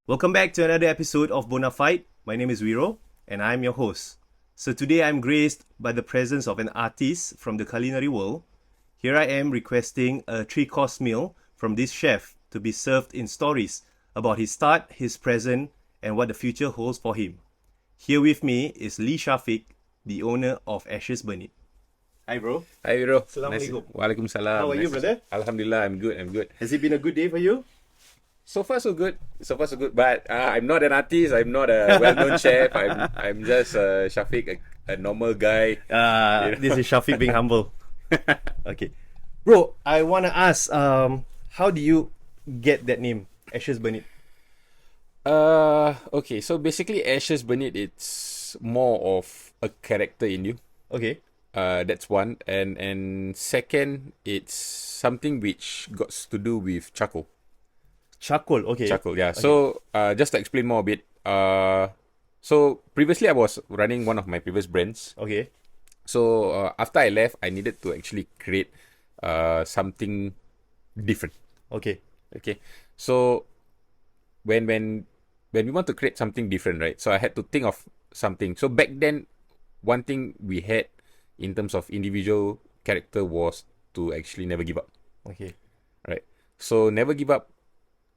Welcome back to another episode of Bonafite. My name is Wiro and I'm your host. So today I'm graced by the presence of an artist from the culinary world. Here I am requesting a 3-course meal from this chef to be served in stories about his start, his present, and what the future holds for him. Here with me is Lee Syafiq, the owner of AshesBurnnit. Hi bro. Hi Wiro. Assalamualaikum. Waalaikumsalam. How are you, brother? Alhamdulillah, I'm good. Has it been a good day for you? So far so good. But I'm not an artist. I'm not a well-known chef. I'm just Shafiq, a normal guy. This is Syafiq being humble. Okay. Bro, I want to ask, how do you get that name, AshesBurnnit? Okay. So basically, AshesBurnnit, it's more of a character in you. Okay. That's one. And second, it's something which got to do with charcoal. Charcoal, okay. Charcoal, yeah. Okay. So, just to explain more a bit, so previously I was running one of my previous brands. Okay. So, after I left, I needed to actually create something different. Okay. Okay. So, when we want to create something different, right? So I had to think of something. So back then, one thing we had in terms of individual character was to actually never give up, Okay. right? So never give up.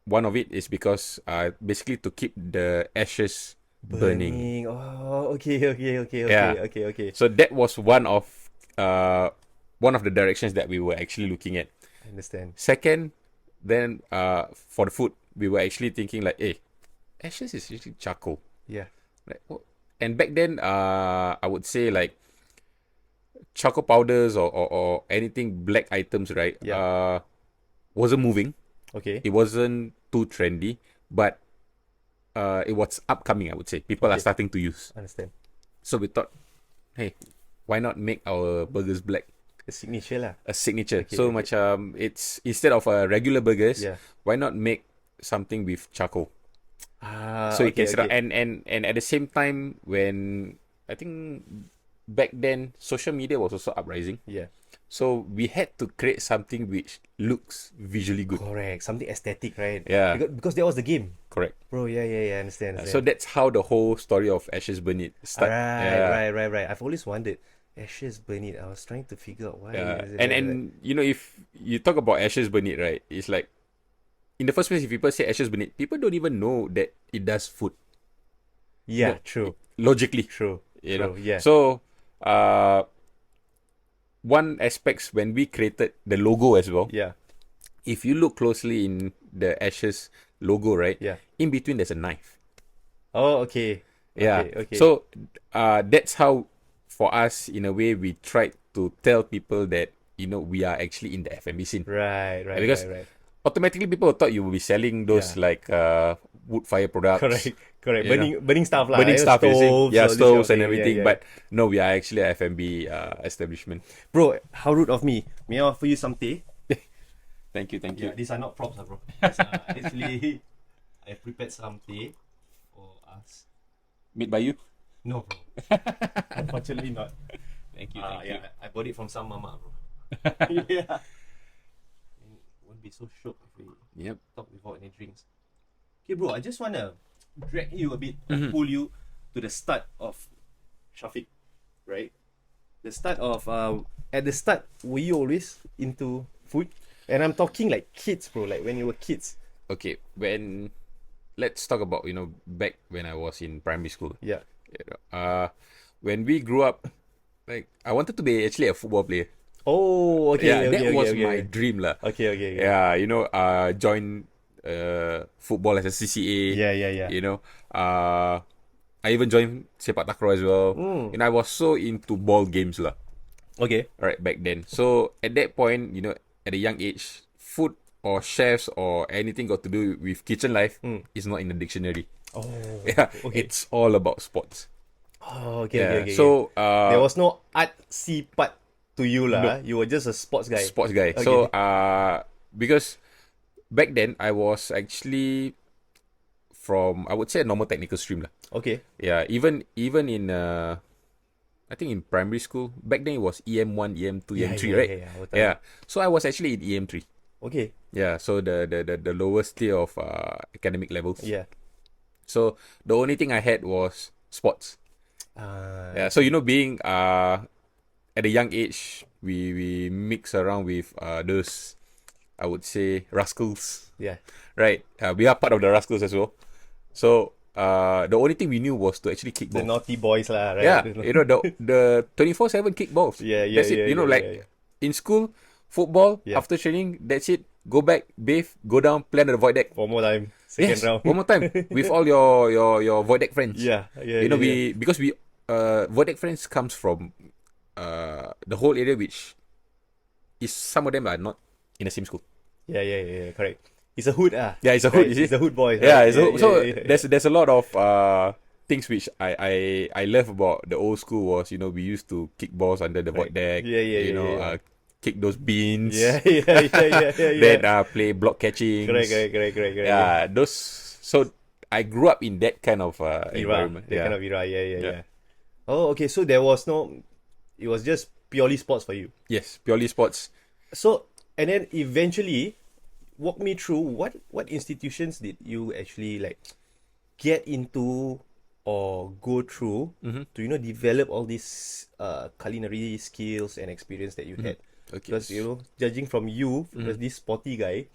One of it is because basically to keep the ashes burning. Oh, okay. Yeah. Okay. So that was one of the directions that we were actually looking at. I understand. Second, then for the food, we were actually thinking like, hey, ashes is usually charcoal. Yeah. Like, and back then, I would say like charcoal powders or anything black items, right? Yeah. Wasn't moving. Okay. It wasn't too trendy, but it was upcoming, I would say. People are Okay. starting to use. Understand. So we thought, hey, why not make our burgers black? The signature lah. A signature. Okay, So okay. macam it's instead of regular burgers, Yeah. why not make something with charcoal? So you okay, can set up okay. and at the same time when I think back then social media was also uprising. Yeah. So we had to create something which looks visually good. Correct. Something aesthetic, right? Yeah. Because that was the game. Correct. Bro, yeah. Understand. So that's how the whole story of AshesBurnnit started. Right. I've always wondered. AshesBurnnit. I was trying to figure out why. Is it And you know, if you talk about AshesBurnnit, right, it's like in the first place, if people say AshesBurnnit, people don't even know that it does food. yeah, No, true. Logically, True. you know. Yeah. So, one aspects when we created the logo as well. Yeah. If you look closely in the Ashes logo, right? Yeah. In between, there's a knife. Oh, okay. Yeah. Okay. So, that's how, for us, in a way, we tried to tell people that we are actually in the F&B scene. Right. Because automatically, people thought you will be selling those like wood fire products. Correct. You Burning stuff lah. Burning stuff, you see? Stoves, Yeah, all this kind of stoves and thing. everything. Yeah. But no, we are actually a F&B establishment. Bro, how rude of me. May I offer you some tea? Thank you. Yeah, these are not props, bro. These are actually, I prepared some tea for us. Made by you? No, bro. Unfortunately not. Thank you. Yeah, I bought it from some mama, bro. Yeah. Won't be so shocked if we Yep. talk without any drinks. Okay, bro, I just want to drag you a bit, pull you to the start of Syafiq, right? The start of, at the start, were you always into food? And I'm talking like kids, bro, like when you were kids. Okay, let's talk about, back when I was in primary school. Yeah. When we grew up, like, I wanted to be actually a football player. Oh, okay. That was my dream lah. Okay. Yeah, join football as a CCA. Yeah. I even joined sepak takraw as well. And I was so into ball games lah. Okay. Right back then. So at that point, at a young age, food or chefs or anything got to do with kitchen life is not in the dictionary. Oh. Yeah, Okay. it's all about sports. Oh, Yeah. okay. So There was no artsy part to you lah. No. You were just a sports guy. sports guy. Okay. So because back then I was actually from, I would say, a normal technical stream lah. Okay. Yeah, even in I think in primary school back then it was EM1, EM2, EM3, right? Yeah. So I was actually in EM3. Okay. Yeah, so the lowest tier of academic levels. Yeah. So the only thing I had was sports. Yeah, so being at a young age, we mix around with those, I would say, rascals. Yeah. Right? We are part of the rascals as well. So the only thing we knew was to actually kick The balls. naughty boys lah, right? Yeah, the 24/7 kick balls. Yeah, yeah, That's it. yeah, Like yeah. in school, football, Yeah. after training, that's it. Go back, bathe, go down, play on the void deck. One more time. Second Yes, round. one more time with all your void deck friends. Yeah, yeah. Because we void deck friends comes from the whole area, which is some of them are not in the same school. Yeah, correct. It's a hood, Yeah, it's a hood. right? You see? It's a hood boy. Yeah, right? so yeah. there's a lot of things which I love about the old school was we used to kick balls under the void deck. Yeah. Kick those beans. Yeah. Then play block catching. Correct. Yeah, those. So I grew up in that kind of environment. That kind of era. Yeah. Oh, okay. So there was it was just purely sports for you. Yes, purely sports. So, and then eventually, walk me through what institutions did you actually like get into or go through to develop all these culinary skills and experience that you had. Okay. Because judging from you, as this sporty guy,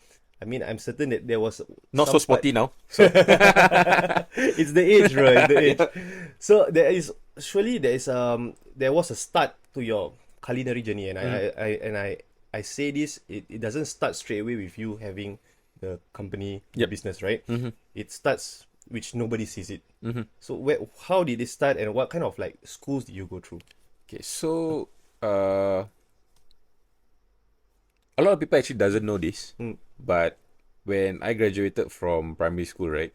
I mean, I'm certain that there was Not so sporty now. It's the age, bro. It's the age. So there was a start to your culinary journey, and I say this. It doesn't start straight away with you having the company business, right? It starts which nobody sees it. So how did it start, and what kind of like schools did you go through? Okay, so a lot of people actually doesn't know this, but when I graduated from primary school, right,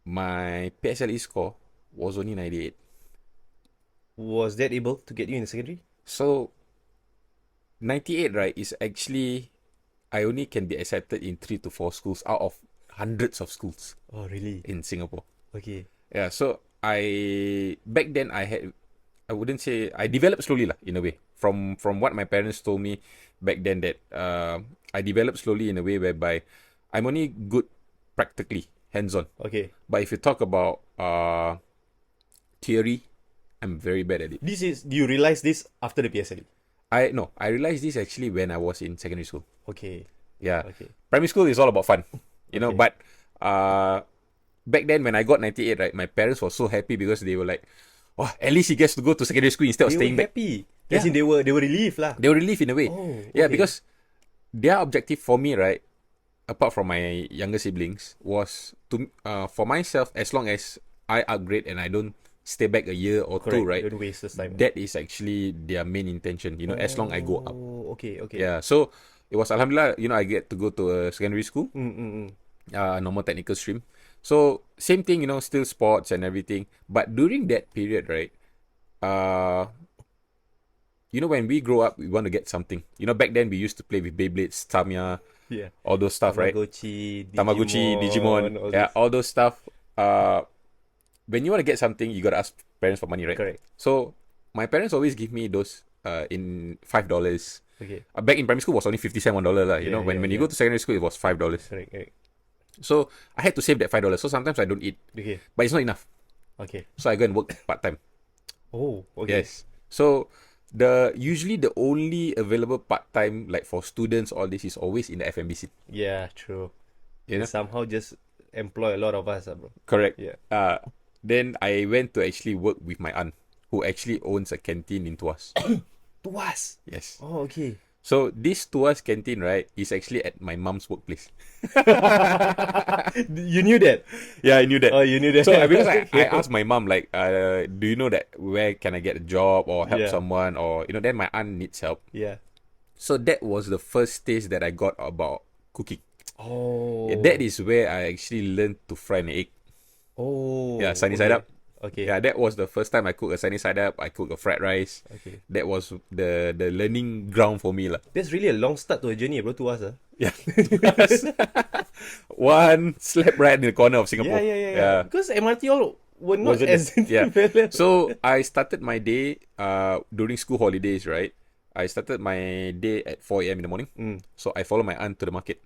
my PSLE score was only 98. Was that able to get you in the secondary? So 98, right, is actually I only can be accepted in 3 to 4 schools out of hundreds of schools Oh, really? in Singapore. Okay. Yeah, so back then I wouldn't say I developed slowly lah in a way. From what my parents told me back then that I developed slowly in a way whereby I'm only good practically, hands-on. Okay. But if you talk about theory, I'm very bad at it. Do you realize this after the PSLE? I realized this actually when I was in secondary school. Okay. Yeah. Okay. Primary school is all about fun, Okay. but back then when I got 98, right, my parents were so happy because they were like, oh, at least he gets to go to secondary school instead of They staying were back. happy. Yeah. As in they were relieved lah. They were relieved in a way. Oh, Yeah, okay. because their objective for me, right, apart from my younger siblings, was to for myself, as long as I upgrade and I don't stay back a year or Correct. two, right, Don't waste this time. that is actually their main intention, as long I go up. Oh, okay. Yeah, so it was Alhamdulillah, I get to go to a secondary school, Mm. normal technical stream. So same thing, still sports and everything. But during that period, right, when we grow up, we want to get something. Back then we used to play with Beyblades, Tamiya, Yeah. all those stuff, right? Tamagotchi, Digimon, all yeah, this. all those stuff. When you want to get something, you gotta ask parents for money, right? Correct. So my parents always give me those in $5. Okay. Back in primary school was only 50 cents, $1 lah. Yeah, when you yeah. go to secondary school, it was $5. Correct. So I had to save that $5. So sometimes I don't eat, Okay. but it's not enough. Okay. So I go and work part time. Oh, okay. Yes. So usually the only available part time like for students, all this is always in the FMB scene. Yeah, true. You know? They somehow just employ a lot of us, bro. Correct. Yeah. Then I went to actually work with my aunt, who actually owns a canteen in Tuas. Tuas. Yes. Oh, okay. So this Tuas canteen, right, is actually at my mom's workplace. You knew that? Yeah, I knew that. Oh, you knew that. So because I asked my mom like, do you know that where can I get a job or help Yeah. someone, or then my aunt needs help. Yeah. So that was the first taste that I got about cooking. Oh. Yeah, that is where I actually learned to fry an egg. Oh. Yeah, sunny okay. side up. Okay. Yeah, that was the first time I cooked a sunny side up. I cooked a fried rice. Okay. That was the learning ground for me lah. That's really a long start to a journey, bro, to us. Yeah. One slap right in the corner of Singapore. Yeah. Because MRT all were not Wasn't as it? Yeah. developed. So I started my day during school holidays, right? I started my day at 4 a.m. in the morning. So I follow my aunt to the market.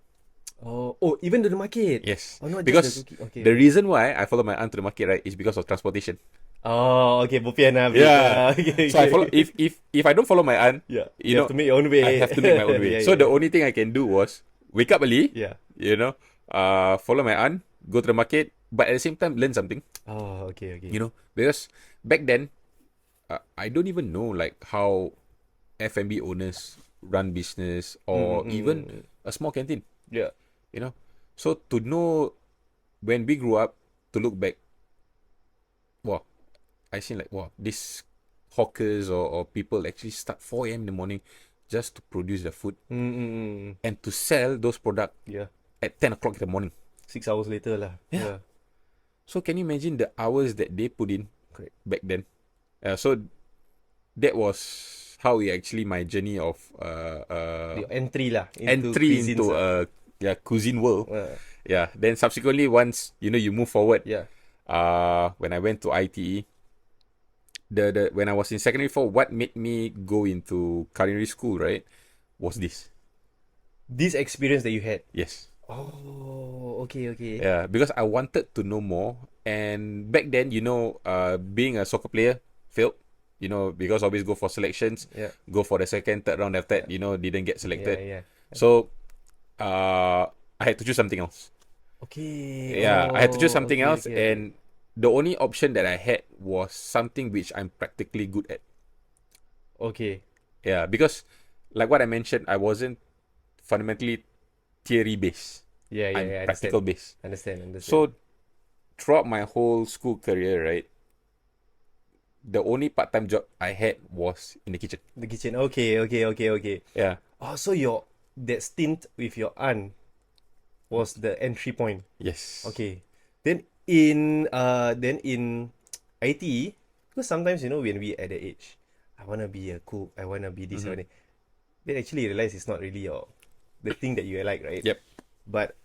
Even to the market. Yes. Oh, not Because just the cooking. Okay. the reason why I follow my aunt to the market, right, is because of transportation. Oh, okay. Bopian lah. Yeah. Okay, So I follow okay. if I don't follow my aunt, Yeah. you You have know, to make your own way. I have to make my own way. Yeah, So yeah, the yeah. only thing I can do was wake up early, Yeah. you know, follow my aunt, go to the market, but at the same time learn something, Oh, okay, okay. you know, because back then I don't even know like how F&B owners run business or even Mm-mm. a small canteen, Yeah. you know. So to know when we grew up, to look back, wow, I seen like wow, these hawkers or people actually start 4 a.m. in the morning just to produce the food Mm-mm. and to sell those products Yeah. at 10 o'clock in the morning. 6 hours later lah. Yeah. So can you imagine the hours that they put in Correct. back then? So that was how we actually my journey of Your entry lah into entry cuisines into lah. cuisine world. Uh, Yeah. Then subsequently, once you know you move forward, yeah. when I went to ITE, the when I was in secondary 4, what made me go into culinary school, right, was this. This experience that you had. Yes. Oh, okay, okay. Yeah, because I wanted to know more, and back then, you know, being a soccer player failed. You know, because always go for selections, Yeah. go for the second, third round. After that, you know, didn't get Yeah, selected. yeah. So, I had to choose something else. Okay. Yeah, I had to choose something okay, else, okay. and the only option that I had was something which I'm practically good at. Okay. Yeah, because like what I mentioned, I wasn't fundamentally theory based. Yeah, I'm yeah, practical based. understand. So throughout my whole school career, right, the only part-time job I had was in the kitchen. the kitchen. Okay. Yeah. Oh, so that stint with your aunt was the entry point. Yes. Okay. Then in IT, because sometimes when we at the age, I wanna be a cook, I wanna be this one. Then actually you realize it's not really the thing that you like, right? Yep. But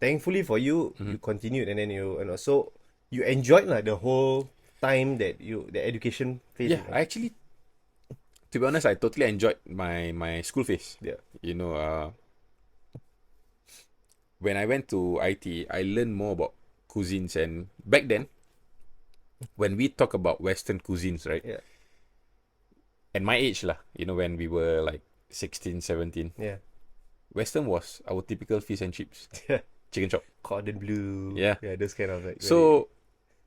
thankfully for you, you continued, and then so you enjoyed like the whole time that the education phase. Yeah, I actually, to be honest, I totally enjoyed my school phase. Yeah. You know, when I went to IT, I learned more about cuisines, and back then, when we talk about Western cuisines, right? Yeah. And my age lah, you know, when we were like 16, 17, Yeah. Western was our typical fish and chips, Yeah. chicken chop. Cordon bleu. Yeah. Yeah, those kind of like. So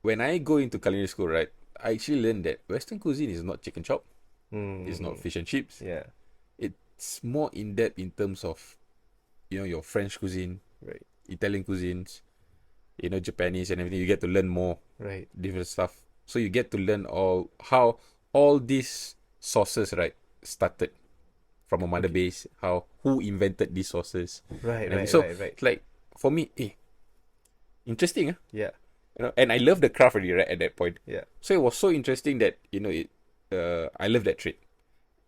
when I go into culinary school, right, I actually learned that Western cuisine is not chicken chop, it's not fish and chips. Yeah. It's more in depth in terms of, you know, your French cuisine, Right. Italian cuisines, you know, Japanese and everything. You get to learn more Right. different stuff. So you get to learn how all these sauces, right, started from a mother base, who invented these sauces. Right. And Right. so right. it's like for me, interesting, Yeah. you know, and I love the craft already, right, at that point. Yeah. So it was so interesting that, you know, I love that trade.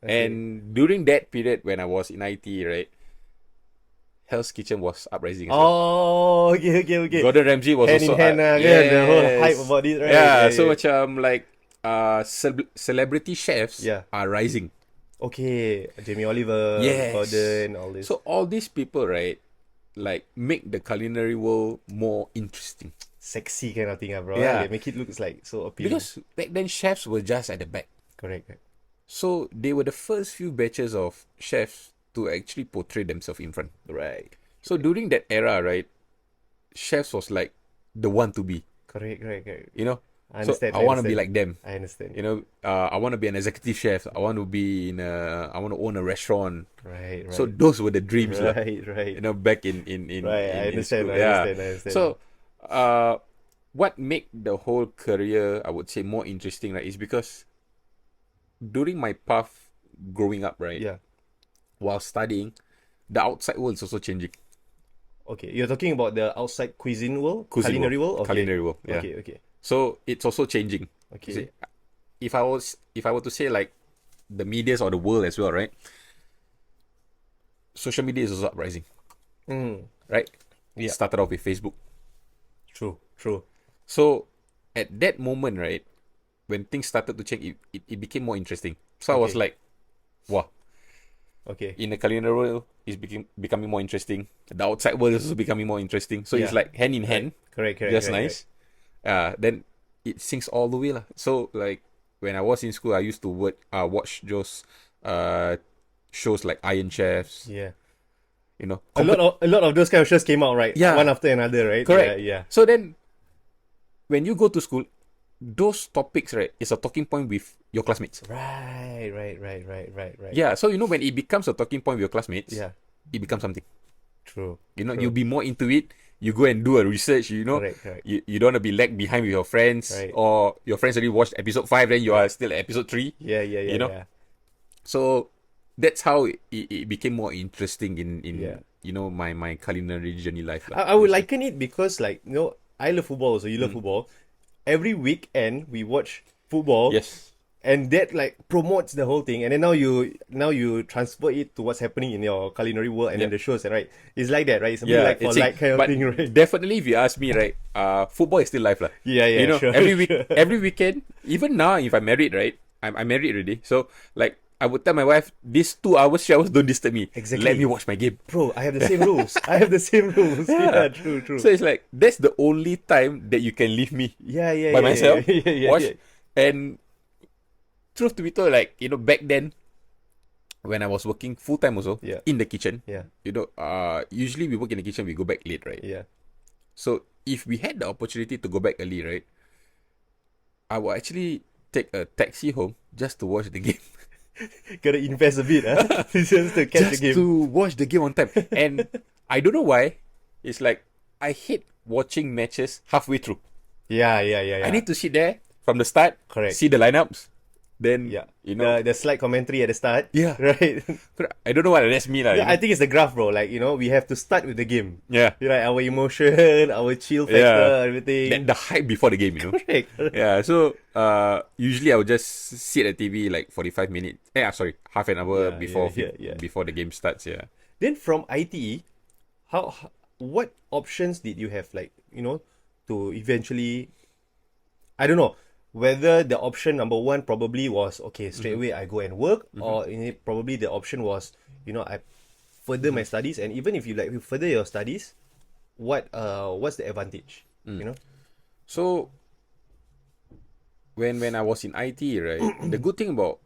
Okay. And during that period when I was in IT, right, Hell's Kitchen was uprising as well. Oh, okay. Gordon Ramsay was Hand also in hand, the whole hype yes. about it, right? Yeah, so macam like celebrity chefs Yeah. are rising. Okay, Jamie Oliver, Yes. Gordon, all this. So all these people, right, like make the culinary world more interesting. Sexy kind of thing, bro. Yeah. They make it look like so appealing. Because back then chefs were just at the back. Correct. So they were the first few batches of chefs to actually portray themselves in front. Right. So during that era, right, chefs was like the one to be, Correct. you know. I So understand. I want to be like them. I understand. You know, I want to be an executive chef. I want to I want to own a restaurant. Right. So those were the dreams, lah. Right. You know, back in Right, I in understand. school. I understand. So, what make the whole career, I would say, more interesting, right, is because during my path growing up, right, Yeah. while studying, the outside world is also changing. Okay, you're talking about the outside cuisine world, culinary world. Okay. Culinary world. Yeah. Okay. So it's also changing. Okay. See, if I were to say like the medias or the world as well, right? Social media is also uprising, right? Yeah. It started off with Facebook. True. So at that moment, right, when things started to change, it became more interesting. So I was Okay. like, wow, Okay. in the culinary world is becoming more interesting. The outside world is also becoming more interesting. So it's Yeah. like hand in hand, Correct. just nice. Then it syncs all the way lah. So like when I was in school, I used to watch those shows like Iron Chefs. Yeah. You know, A lot of those kind of shows came out, right? Yeah. One after another, right? correct. Yeah. So then when you go to school, those topics, right, is a talking point with your classmates. Right. Yeah. So when it becomes a talking point with your classmates, Yeah. it becomes something. True. You'll be more into it. You go and do a research, Correct. You don't want to be lag behind with your friends, Right. or your friends already watched episode 5, then you are still at episode 3. Yeah. You know? So that's how it became more interesting in my culinary journey life. I would liken it because, like, I love football, so you love football. Every weekend we watch football. Yes. And that like promotes the whole thing, and then now you transfer it to what's happening in your culinary world, and then the shows, right? It's like that, right? It's a bit like for like kind of but thing, right? definitely, if you ask me, right, football is still life, lah. Yeah, sure, every weekend, even now, if I'm married, right, I'm married already. So like, I would tell my wife, these 2 hours, 3 hours, don't disturb me. Exactly. Let me watch my game. Bro, I have the same rules. Yeah, true. So it's like that's the only time that you can leave me Yeah. by myself, watch. Yeah. And truth to be told, like back then, when I was working full time also in the kitchen, Yeah. usually we work in the kitchen, we go back late, right? Yeah. So if we had the opportunity to go back early, right, I will actually take a taxi home just to watch the game. Gotta invest a bit, huh? Just to catch Just the game. to watch the game on time. And I don't know why. It's like I hate watching matches halfway through. Yeah. I need to sit there from the start, Correct. see the lineups, then Yeah. the The slight commentary at the start. Yeah. Right. I don't know why that's me lah. Yeah, I think it's the graph, bro. Like, we have to start with the game. Yeah. Right, our emotion, our chill factor, everything. Then the hype before the game, Correct. Yeah, so usually I would just sit at TV like 45 minutes. Sorry, half an hour before the game starts. Yeah. Then from ITE, what options did you have, like, to eventually, I don't know, whether the option number one probably was, okay, straight away I go and work, or probably the option was, I further my studies, and even if you further your studies, what's the advantage, So when I was in IT, right, the good thing about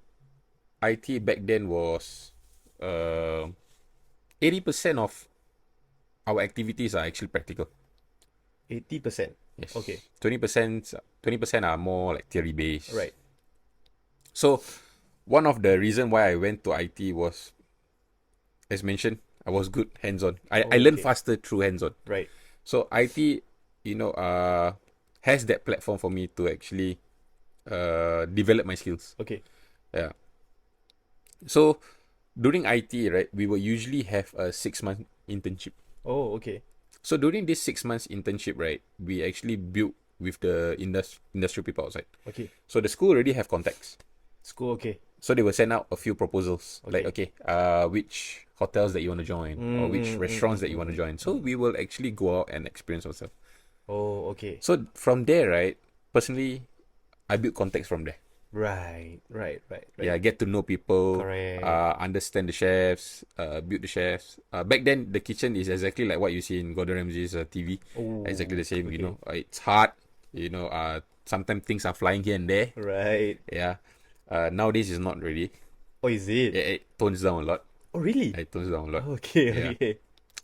IT back then was 80% of our activities are actually practical. 80%. Yes. Okay. 20% are more like theory based. Right. So one of the reason why I went to IT was, as mentioned, I was good hands-on. I learned faster through hands-on. Right. So IT, has that platform for me to actually develop my skills. Okay. Yeah. So during IT, right, we will usually have a 6-month internship. Oh, okay. So during this 6 months internship, right, we actually built with the industry people outside. Okay. So the school already have contacts. School, okay. So they will send out a few proposals, like, which hotels that you want to join, or which restaurants that you want to join. So we will actually go out and experience ourselves. Oh, okay. So from there, right, personally, I built contacts from there. Right. Yeah, get to know people, Correct. understand the chefs, build the chefs. Back then, the kitchen is exactly like what you see in Gordon Ramsay's TV. Oh, Exactly the same, okay. It's hard, sometimes things are flying here and there. Right. Yeah. Nowadays, it's not really. Oh, is it? It tones down a lot. Oh, really? It tones down a lot. Okay.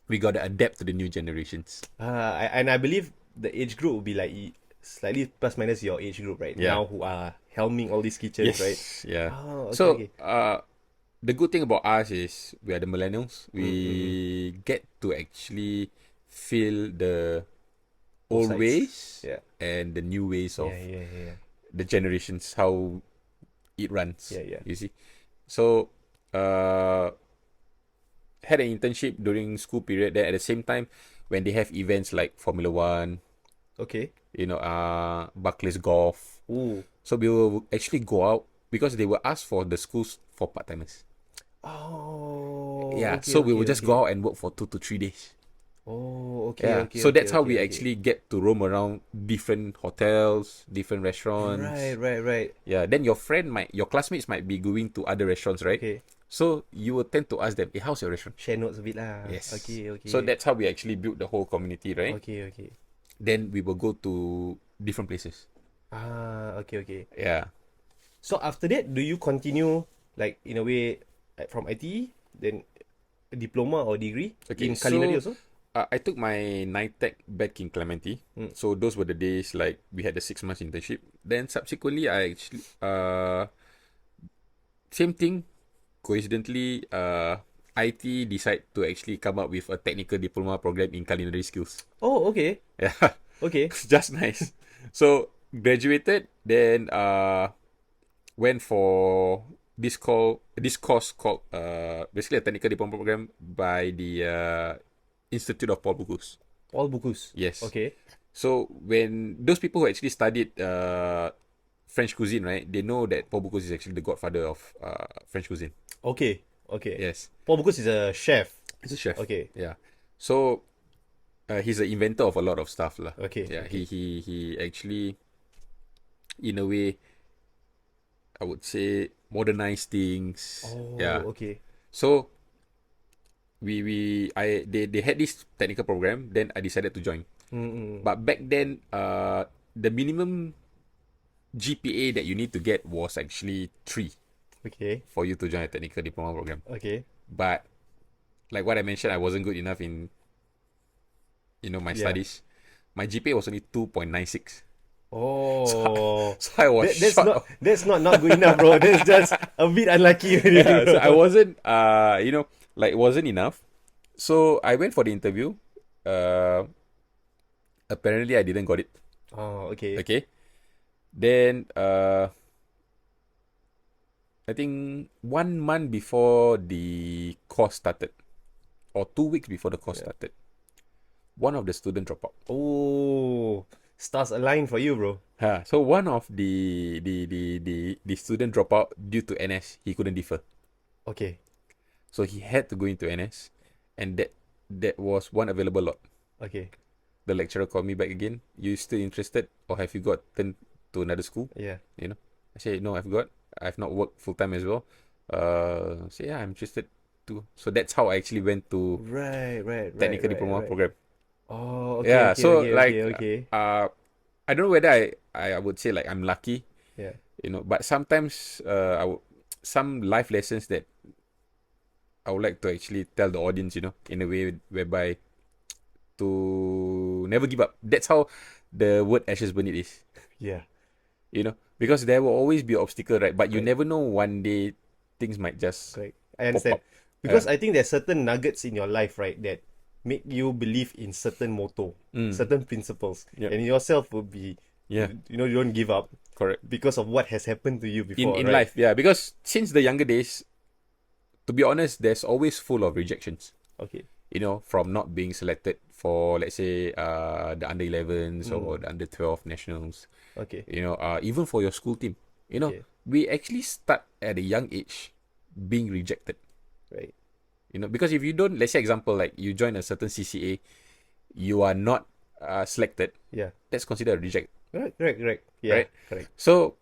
We got to adapt to the new generations. And I believe the age group will be like slightly plus minus your age group right Yeah. now, who are helming all these kitchens, right? Yeah. Oh, okay, So, okay. the good thing about us is we are the millennials. We get to actually feel the old sides. ways Yeah. and the new ways of Yeah. the generations, how it runs. Yeah. You see? So, had an internship during school period. Then at the same time, when they have events like Formula One, Okay. Barclays Golf. Ooh. So we will actually go out because they will ask for the schools for part-timers. Oh. Yeah, okay, so we will okay, just okay. go out and work for 2 to 3 days. Oh, okay, Yeah. okay, So okay, that's how okay, we okay. actually get to roam around different hotels, different restaurants. Right. Yeah. Then your classmates might be going to other restaurants, right? Okay. So you will tend to ask them, hey, how's your restaurant? Share notes a bit lah. Yes. So Okay. that's how we actually built the whole community, right? Okay. Then we will go to different places. Okay. Yeah. So after that, do you continue like in a way like from ITE, then a diploma or degree Okay. in culinary So also? I took my NITEC back in Clementi. So those were the days like we had the 6 months internship. Then subsequently, I actually same thing. Coincidentally, IT decide to actually come up with a technical diploma program in culinary skills. Oh, okay. Yeah, Okay. just nice. So graduated, then went for this course called basically a technical diploma program by the Institute of Paul Bocuse. All bukus. Yes. Okay. So when those people who actually studied French cuisine, right, they know that Paul Bocuse is actually the godfather of French cuisine. Okay. Yes, Paul Bukus is a chef. he's a chef. Okay. Yeah. So he's the inventor of a lot of stuff, lah. Okay. Yeah. Okay. He actually, in a way, I would say modernized things. Oh, Yeah. okay. So they had this technical program. Then I decided to join. But back then, the minimum GPA that you need to get was actually 3 Okay. for you to join a technical diploma program. Okay. But like what I mentioned, I wasn't good enough in my Yeah. studies. My GPA was only 2.96. Oh. So I was That's short. not good enough, bro. That's just a bit unlucky. Yeah, so I wasn't like wasn't enough. So I went for the interview. Apparently I didn't got it. Oh, okay. Okay. Then I think 1 month before the course started, or 2 weeks before the course started, one of the students dropped out. Oh, stars align for you, bro. So one of the student dropped out due to NS. He couldn't defer, Okay. so he had to go into NS, and that was one available lot. Okay. The lecturer called me back again. You still interested, or have you gotten to another school? Yeah. I say no. I've not worked full time as well. Say yeah, I'm interested too. So that's how I actually went to Right. technical diploma program. Oh, okay. Yeah. Okay, So okay, like okay. I don't know whether I would say like I'm lucky, Yeah. but sometimes some life lessons that I would like to actually tell the audience, in a way whereby to never give up. That's how the word AshesBurnnit is. Yeah. Because there will always be obstacle, right? But you Correct. never know, one day things might just Correct. I understand. up. Because I think there's certain nuggets in your life, right, that make you believe in certain motto, certain principles. Yep. And yourself will be, Yeah. you don't give up Correct. because of what has happened to you before, In right? life, yeah. Because since the younger days, to be honest, there's always full of rejections. Okay. From not being selected for, let's say, the under 11s or the under 12 nationals. Okay. Even for your school team. Okay. We actually start at a young age being rejected. Right. Because if you don't, let's say example, like you join a certain CCA, you are not selected, Yeah. that's considered a reject. Right. Yeah. Right. Correct. So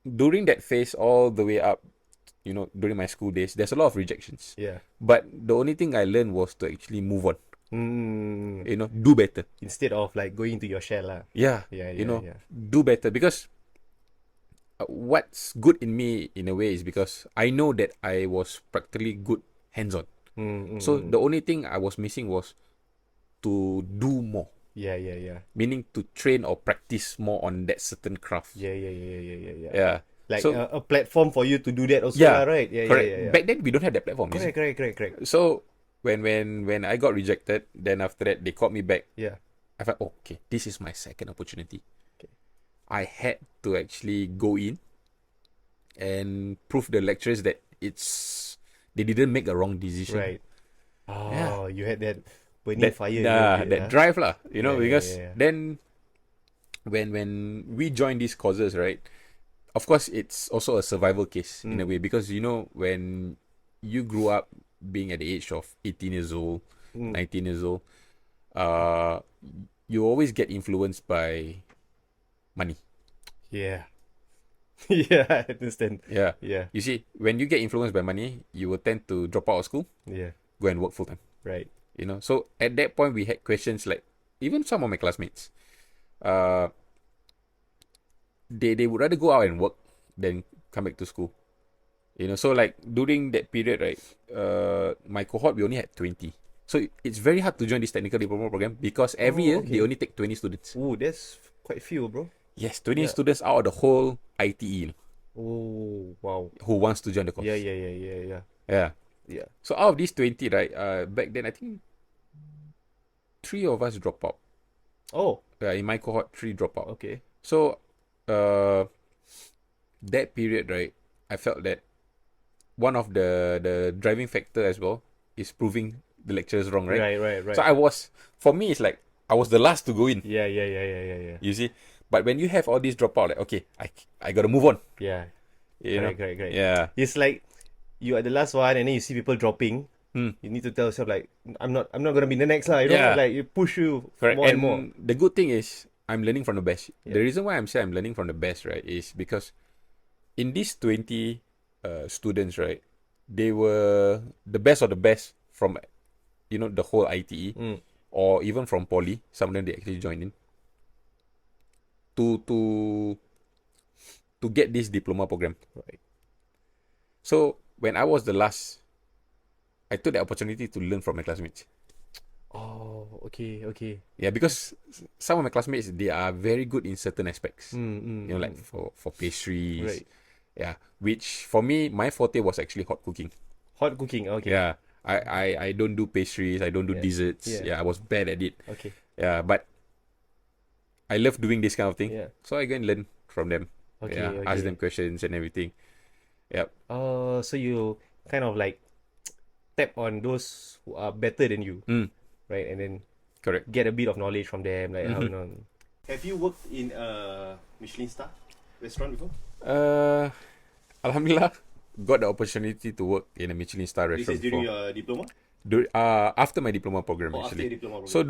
during that phase, all the way up, during my school days, there's a lot of rejections. Yeah. But the only thing I learned was to actually move on. Mm. Do better. Instead of like going to your shell lah. Yeah. Yeah. Do better. Because what's good in me in a way is because I know that I was practically good hands-on. So the only thing I was missing was to do more. Yeah. Meaning to train or practice more on that certain craft. Yeah. Yeah. Like So a platform for you to do that also, yeah, lah, right? Yeah. correct. Yeah. Back then we don't have that platform. you see. Correct. So when I got rejected, then after that they called me back. Yeah. I thought, okay, this is my second opportunity. Okay. I had to actually go in and prove the lecturers that they didn't make a wrong decision. Right. Oh, Yeah. you had that burning fire. in you, That drive lah, Yeah, because yeah. then when we joined these courses, right, of course it's also a survival case in a way, because when you grew up being at the age of 18 years old, 19 years old, uh, you always get influenced by money. Yeah. Yeah, I understand. Yeah. Yeah. You see, when you get influenced by money, you will tend to drop out of school, Yeah. go and work full time. Right. You know, so at that point we had questions like, even some of my classmates, uh, they would rather go out and work than come back to school. You know, so like during that period, right? My cohort we only had 20, so it's very hard to join this technical diploma program because every year they okay. only take 20 students. Ooh, that's quite few, bro. Yes, 20 Yeah. students out of the whole ITE Oh, wow. who wants to join the course. Yeah, yeah, yeah, yeah, yeah. Yeah. Yeah. So out of these 20, right? Back then I think 3 of us drop out. Oh, In my cohort, 3 drop out. okay. So, that period, right? I felt that one of the driving factor as well is proving the lecturers wrong, right? Right. So for me, it's like I was the last to go in. Yeah, yeah, yeah, yeah, yeah, yeah. You see, but when you have all these dropout, like okay, I gotta move on. Yeah. You know? Correct. Yeah. It's like you are the last one, and then you see people dropping. Hmm. You need to tell yourself like, I'm not gonna be the next lah. You know, Yeah. like you push you Correct. more And and more. the good thing is I'm learning from the best. Yeah. The reason why I'm saying I'm learning from the best, right, is because in these 20 students, right, they were the best of the best from, you know, the whole ITE or even from poly. Some of them they actually joined in to get this diploma program. Right. So when I was the last, I took the opportunity to learn from my classmates. Oh, okay. Yeah, because some of my classmates they are very good in certain aspects. You You know, like for pastries. Right. Yeah, which for me, my forte was actually hot cooking. Hot cooking. Okay. Yeah, I don't do pastries. I don't do Yeah. desserts. Yeah. Yeah, I was bad at it. Okay. Yeah, but I love doing this kind of thing. Yeah. So I go and learn from them. Okay. Yeah, ask them questions and everything. Yep. So you kind of like tap on those who are better than you, right? And then Correct. get a bit of knowledge from them, like how you know. Have you worked in a Michelin star restaurant before? Alhamdulillah, got the opportunity to work in a Michelin star This restaurant is during before. your diploma? After my diploma program, Or after actually. your diploma program? So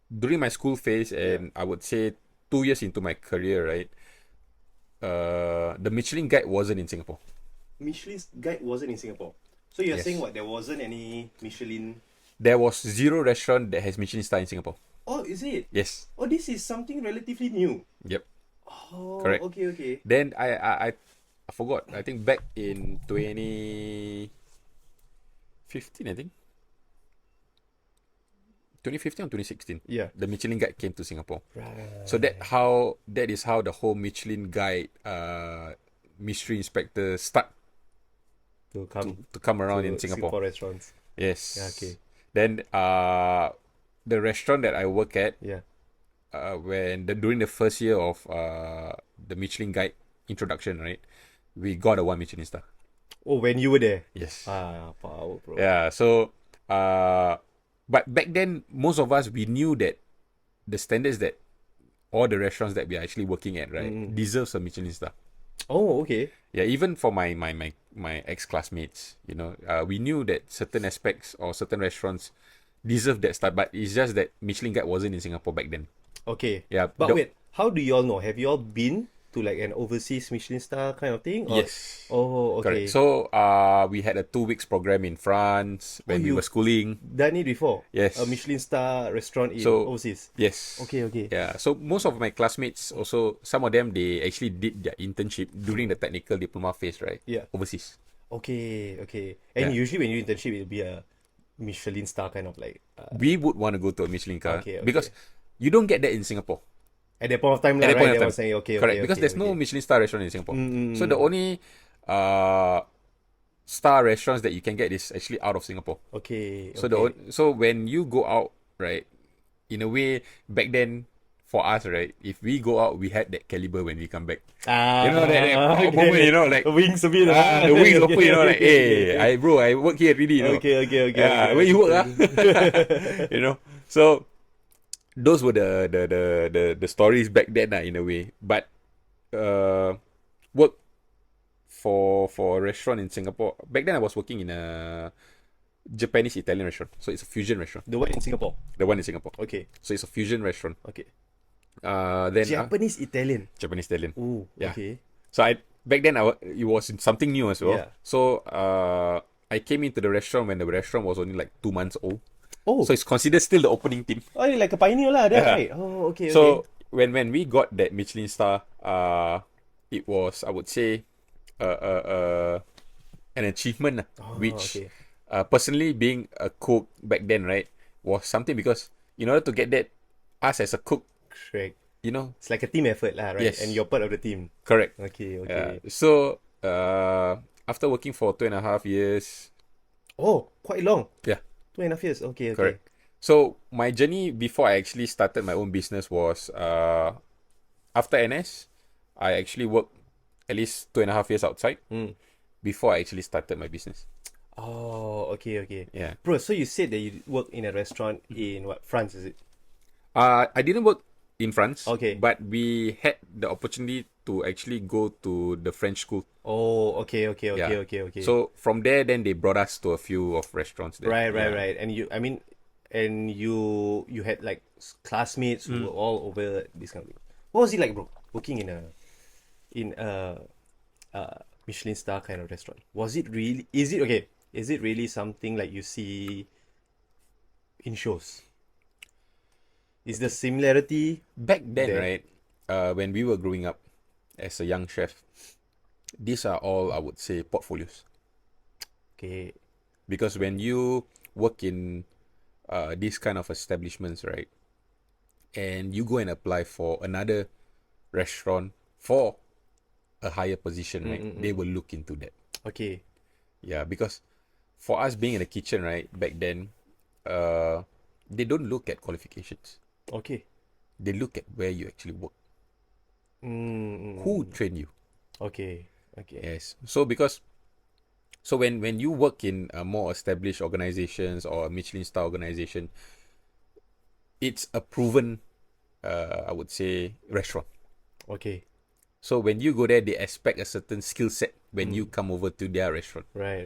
during my school phase, and I would say 2 years into my career, right? The Michelin Guide wasn't in Singapore. Michelin's guide wasn't in Singapore. So you're Yes. saying what? There wasn't any Michelin. There was 0 restaurant that has Michelin star in Singapore. Oh, is it? Yes. Oh, this is something relatively new. Yep. Oh, Correct. Okay. Then I forgot. I think back in 2015, I think. 2015 or 2016. Yeah. The Michelin Guide came to Singapore. Right. So that is how the whole Michelin Guide mystery inspector start To come to come around to in Singapore. restaurants. Yes. Yeah, okay. Then the restaurant that I work at, Yeah. during the first year of the Michelin Guide introduction, right, we got a 1 Michelin star. Oh, when you were there. Yes. Power, bro. Yeah. So but back then most of us we knew that the standards that all the restaurants that we are actually working at, right, deserves a Michelin star. Oh, okay. Yeah, even for my ex-classmates, you know, we knew that certain aspects or certain restaurants deserve that star, but it's just that Michelin Guide wasn't in Singapore back then. Okay. Yeah, But wait, how do you all know? Have you all been to like an overseas Michelin star kind of thing? Or... Yes. Oh, okay. Correct. So we had a 2 weeks program in France when we you- were schooling. Done it before? Yes. A Michelin star restaurant in So- overseas? Yes. Okay. Yeah. So most of my classmates also, some of them they actually did their internship during the technical diploma phase, right? Yeah. Overseas. Okay. And Yeah. usually when you internship, it'll be a Michelin star kind of like... We would want to go to a Michelin car Okay. because you don't get that in Singapore. at that point of time, lah, At that right? point of They time. were saying, okay, Correct. Because there's no okay. Michelin star restaurant in Singapore. So the only star restaurants that you can get is actually out of Singapore. Okay. So okay. so when you go out, right, in a way, back then for us, right, if we go out, we had that caliber when we come back. You know that moment, you know, like wings a bit. the wings open, you know, like, hey, I work here already, you know. Okay. Yeah, where you work, you know. So those were the stories back then, in a way. But work for a restaurant in Singapore. Back then, I was working in a Japanese Italian restaurant. So it's a fusion restaurant. The one in Singapore. The one in Singapore. Okay. So it's a fusion restaurant. Okay. Then Japanese Italian. Japanese Italian. Ooh. Yeah. Okay. So back then it was something new as well. Yeah. So I came into the restaurant when the restaurant was only like 2 months old. Oh. So it's considered still the opening team. Oh, you're like a pioneer lah, there, Yeah. right? Oh, okay. So when we got that Michelin star, it was, I would say, an achievement, which okay. Personally being a cook back then, right, was something because in order to get that, us as a cook, Correct. you know, It's like a team effort lah, right? Yes. And you're part of the team. correct. Okay. So after working for 2.5 years, Oh, quite long. yeah, 2.5 years. Okay. correct. So my journey before I actually started my own business was after NS, I actually worked at least 2.5 years outside before I actually started my business. Oh, okay. Yeah. Bro, so you said that you work in a restaurant in what, France, is it? I didn't work in France. Okay. But we had the opportunity to actually go to the French school. Oh, okay. Yeah. Okay. So from there, then they brought us to a few of restaurants there. Right. And you had like classmates who were all over this kind of thing. What was it like, bro? Working in a Michelin star kind of restaurant. Was it really? Is it really something like you see in shows? Is the similarity Back then, there? right, when we were growing up as a young chef, these are all, I would say, portfolios. Okay? Because when you work in these kind of establishments, right, and you go and apply for another restaurant for a higher position, right, they will look into that. Okay. Yeah, because for us being in the kitchen, right, back then, they don't look at qualifications. Okay. They look at where you actually work. Mm. Who trained you? Okay. Yes. So when you work in a more established organizations or a Michelin star organization, it's a proven, I would say, restaurant. Okay. So when you go there, they expect a certain skill set when you come over to their restaurant. Right.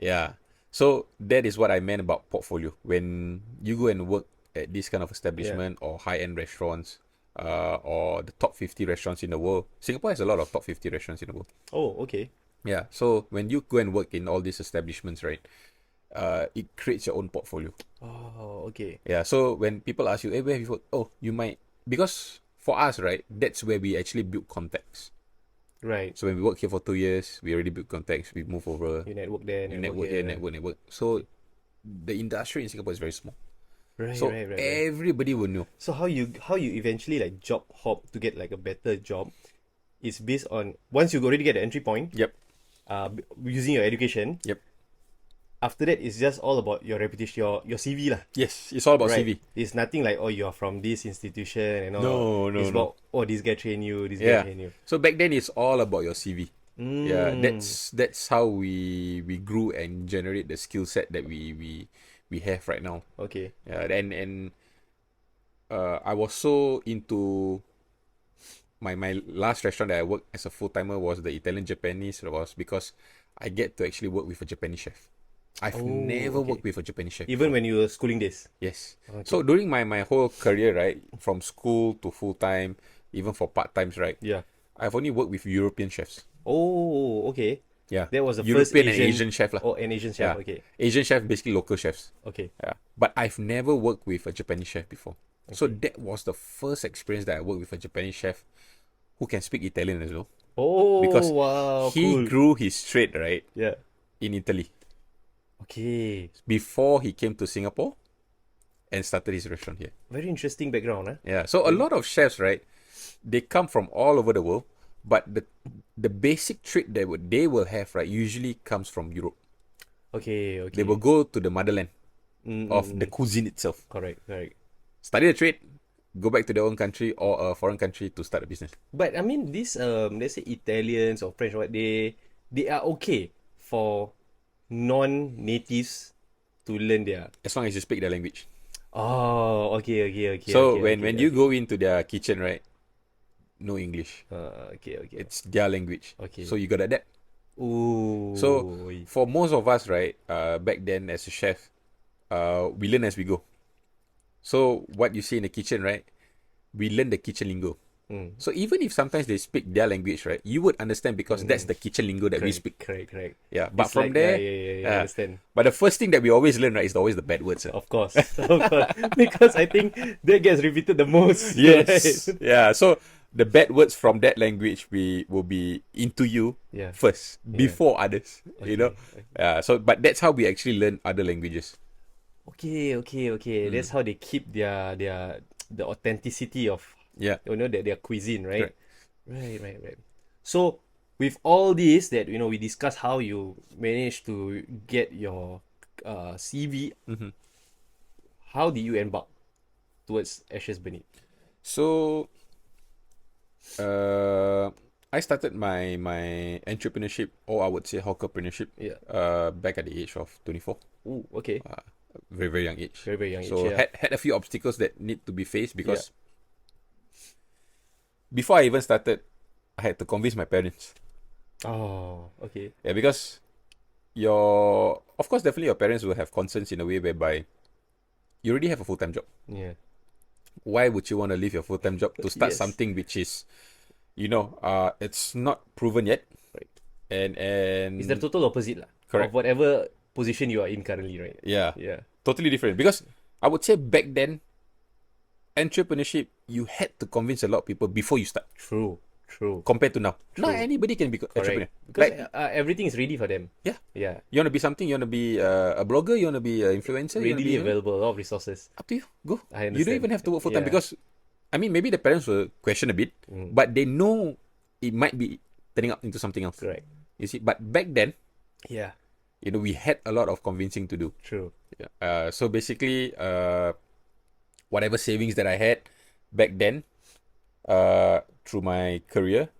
Yeah. So that is what I meant about portfolio. When you go and work at this kind of establishment or high-end restaurants, or the top 50 restaurants in the world. Singapore has a lot of top 50 restaurants in the world. Oh, okay. Yeah. So when you go and work in all these establishments, right, it creates your own portfolio. Oh, okay. Yeah. So when people ask you, hey, where have you worked? Oh, you might, because for us, right, that's where we actually build contacts. Right. So when we work here for 2 years, we already build contacts. We move over. You network there, You network here, network. So the industry in Singapore is very small. Right. So everybody will know. So how you eventually like job hop to get like a better job is based on once you already get the entry point. Yep. Using your education. Yep. After that, it's just all about your reputation, your CV lah. Yes, it's all about Right. CV. It's nothing like you're from this institution and all. No, It's no. about this guy train you, this Yeah. guy train you. So back then it's all about your CV. Yeah, that's how we grew and generate the skill set that we have right now. Okay. Yeah, and I was so into my last restaurant that I worked as a full timer was the Italian Japanese. It was because I get to actually work with a Japanese chef. I've never worked with a Japanese chef. Even when you were schooling days. Yes. Okay. So during my whole career, right, from school to full time, even for part times, right, Yeah. I've only worked with European chefs. Oh, okay. Yeah. That was the European first and Asian chef lah. Oh, an Asian chef. Yeah. Okay. Asian chef, basically local chefs. Okay. Yeah. But I've never worked with a Japanese chef before. So that was the first experience that I worked with a Japanese chef who can speak Italian as well. Oh, Because wow, he cool. grew his trade, right, Yeah. in Italy Okay. before he came to Singapore and started his restaurant here. Very interesting background, huh? Yeah. So a lot of chefs, right, they come from all over the world, but the basic trait that they will have, right, usually comes from Europe. Okay. They will go to the motherland of the cuisine itself, Correct. study the trade, go back to their own country or a foreign country to start a business. But I mean, these let's say Italians or French, or what they are okay for non-natives to learn their. As long as you speak their language. Oh, okay. So when you go into their kitchen, right, no English. Okay. It's their language. Okay. So you gotta adapt. Ooh. So for most of us, right, back then as a chef, we learn as we go. So what you see in the kitchen, right, we learn the kitchen lingo. So even if sometimes they speak their language, right, you would understand because that's the kitchen lingo that we speak. Correct. Yeah, but It's from like, there, I understand. But the first thing that we always learn, right, is always the bad words. Of course. Because I think that gets repeated the most. Yes. Right? Yeah. So the bad words from that language we will be into you first before others. You know. Yeah. So but that's how we actually learn other languages. Okay. That's how they keep their the authenticity of their cuisine, right? Correct. Right. So with all this that we discussed how you managed to get your CV, how did you embark towards AshesBurnnit? So I started my entrepreneurship, or I would say hawkerpreneurship, back at the age of 24. Ooh, okay. Very, very young age. Very young age. So had a few obstacles that need to be faced because before I even started, I had to convince my parents. Oh, okay. Yeah, because of course, definitely your parents will have concerns in a way whereby you already have a full-time job. Yeah. Why would you want to leave your full-time job to start Yes. something which is, it's not proven yet? Right. And It's the total opposite lah. Correct. Of whatever position you are in currently, right? yeah, Yeah. totally different. Because I would say back then, entrepreneurship, you had to convince a lot of people before you start. True. Compared to now. Not True. anybody can be entrepreneur. Correct. Because Like, everything is ready for them. yeah. Yeah. You want to be something, you want to be a blogger, you want to be an influencer, you want to Readily be, available, a lot of resources. up to you. Go. I You don't understand. even have to work full time Yeah. because, I mean, maybe the parents will question a bit, but they know it might be turning up into something else. Correct. You see, but back then, Yeah. we had a lot of convincing to do. True. Yeah. So basically, whatever savings that I had back then, through my career,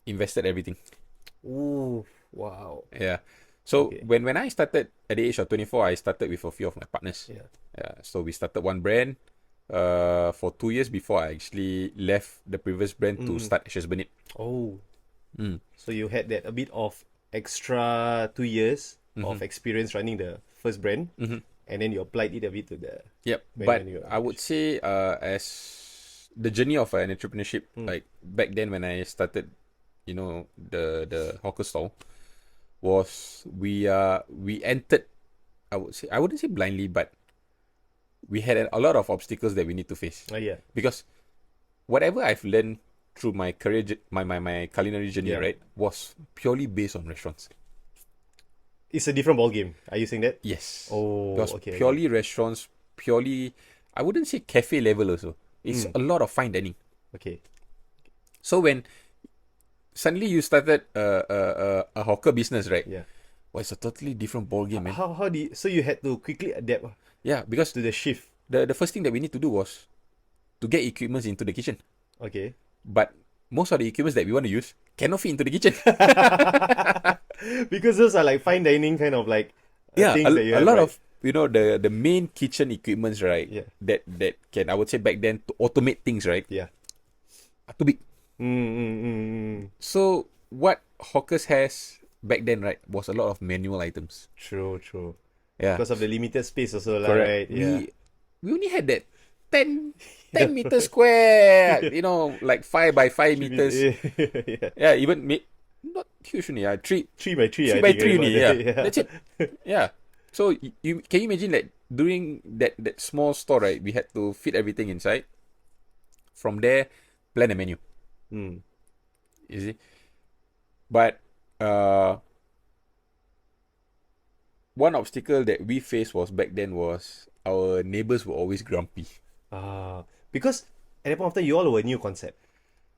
invested everything. Ooh. Wow. Yeah. So Okay. when I started at the age of 24, I started with a few of my partners. Yeah. So we started one brand for 2 years before I actually left the previous brand to start AshesBurnnit. Oh. Mm. So you had that a bit of extra 2 years of experience running the first brand, and then you applied it a bit to the. Yep. When But you I would say as the journey of an entrepreneurship, like back then when I started, the hawker stall, was we entered, I wouldn't say blindly, but we had a lot of obstacles that we need to face. Yeah. Because whatever I've learned through my career, my culinary journey, right, was purely based on restaurants. It's a different ball game. Are you saying that? Yes. Oh, It was okay. purely restaurants, purely, I wouldn't say cafe level also. It's a lot of fine dining. Okay. So when suddenly you started a hawker business, right? Yeah. Well, it's a totally different ball game, man. How do you, so you had to quickly adapt Yeah, because to the shift. the first thing that we need to do was to get equipment into the kitchen. Okay. But most of the equipments that we want to use cannot fit into the kitchen. Because those are like fine dining kind of like things that you a have, lot right? of the main kitchen equipments, right? Yeah. That can, I would say back then, to automate things, right? Yeah. Are too big. So what hawkers has back then, right, was a lot of manual items. True. Yeah. Because of the limited space also, lah, Correct. right? Yeah. We only had that 10 meters square, like 5 by 5 meters. yeah. Yeah, even not huge only. 3 3 by 3. 3 I by think, 3 I only. remember Yeah. that. That's it. Yeah. So you can you imagine that during that small store, right, we had to fit everything inside. From there, plan a menu. You see? But one obstacle that we faced was back then was our neighbors were always grumpy. Because at that point of time, you all were a new concept.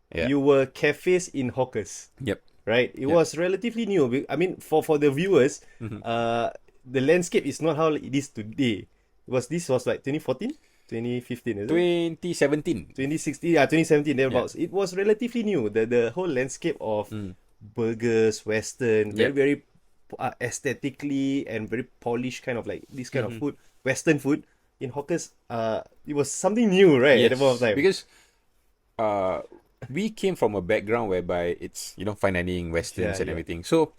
Yeah. You were cafes in hawkers, Yep. right? It was relatively new. I mean, for the viewers, the landscape is not how it is today. This was like 2014, 2015, is it? 2017. 2016, 2017, thereabouts. It was relatively new. The whole landscape of burgers, Western, very, Yep. very aesthetically and very polished kind of like this kind of food, Western food in hawkers. It was something new, right? At the point of time. Because we came from a background whereby it's, fine dining, westerns and Yeah. everything. So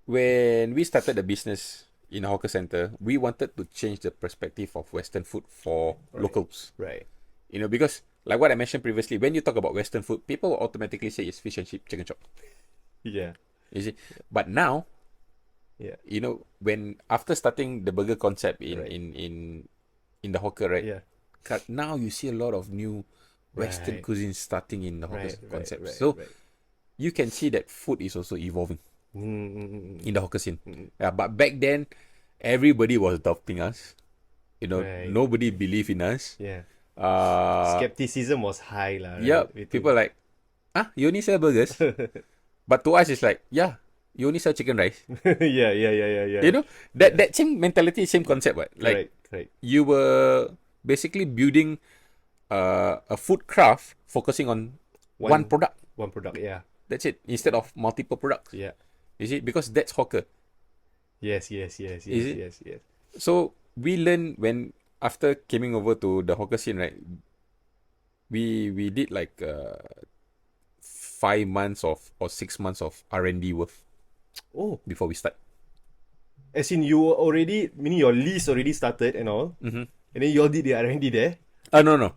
when we started the business in a hawker center, we wanted to change the perspective of Western food for locals. Right. You know, because like what I mentioned previously, when you talk about Western food, people automatically say it's fish and chip, chicken chop. Yeah. You see, but now, Yeah. you know, when after starting the burger concept in Right. in the hawker, right? Yeah. Now you see a lot of new Western Right. cuisine starting in the hawker Right. concept. Right. So Right. you can see that food is also evolving Mm-mm. in the hawker scene. Yeah, but back then, everybody was doubting us. You know, Right. nobody believed in us. Yeah. Uh, Skepticism was high, lah. yeah, Right? people like, you only sell burgers. But to us, it's like, yeah, you only sell chicken rice. Yeah. Yeah. You know, that same mentality, same concept, right? Like, Right. you were basically building a food craft focusing on one product. One product. Yeah. That's it. Instead of multiple products. Yeah. You see, because that's hawker. Yes. Is it? Yes. So we learn when after coming over to the hawker scene, right? We did like 5 months or 6 months of R&D worth Oh, before we start. as in you were already, meaning your lease already started and all, and then you all did the R&D there. No.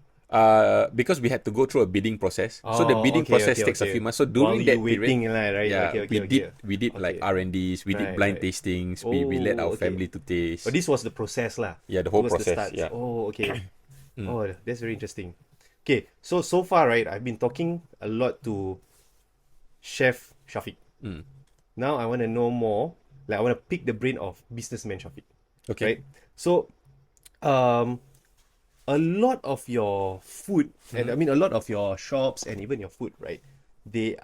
Because we had to go through a bidding process. So the bidding process takes a few months. So during While that you waiting, period, right? yeah, Okay. we did like Okay. R&Ds, we did blind Right. tastings, we let our okay. family to taste. But this was the process, lah. Yeah, the whole Towards the process, start. yeah. Oh, okay. Oh, that's very interesting. Okay, so far, right, I've been talking a lot to Chef Syafiq. Now I want to know more. Like I want to pick the brain of businessman Syafiq. Okay. Right. So, a lot of your food, and I mean a lot of your shops and even your food, right? There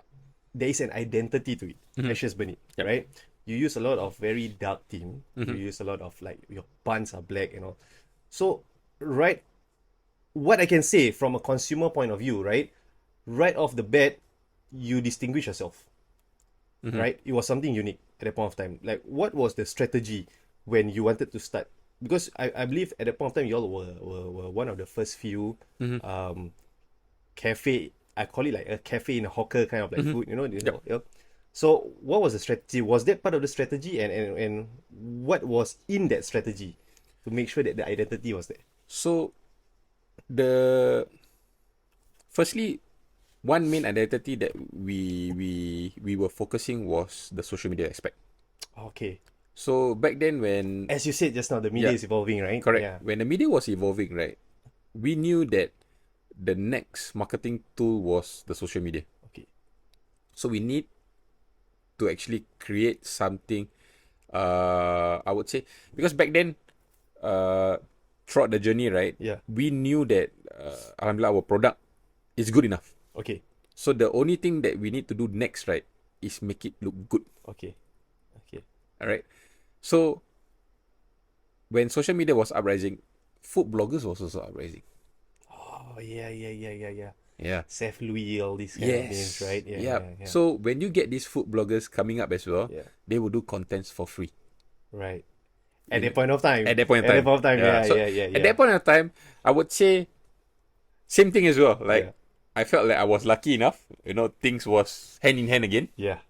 is an identity to it. AshesBurnnit, Yep. right? You use a lot of very dark theme. You use a lot of like your buns are black and all. So, right, what I can say from a consumer point of view, right off the bat, you distinguish yourself. Right? It was something unique at that point of time. Like, what was the strategy when you wanted to start? Because I believe at that point of time, you all were one of the first few cafe. I call it like a cafe in a hawker kind of like food, you know? Yeah. So, what was the strategy? Was that part of the strategy? And what was in that strategy to make sure that the identity was there? So firstly, one main identity that we were focusing was the social media aspect. Okay. So back then when As you said just now, the media Yeah. is evolving, right? correct, Yeah. when the media was evolving, right, we knew that the next marketing tool was the social media. Okay. So we need to actually create something, I would say, because back then, throughout the journey, right, Yeah. we knew that, alhamdulillah, our product is good enough. Okay. So the only thing that we need to do next, right, is make it look good. Okay. All right. So when social media was uprising, food bloggers was also uprising. Oh, yeah. Yeah. Seth Louis, all these kind of names, right? Yeah. So when you get these food bloggers coming up as well, Yeah. they will do contents for free. Right. At that point of time. At that point in time. So yeah. At that point of time, I would say same thing as well. Like, Yeah. I felt like I was lucky enough. You know, things was hand in hand again. Yeah.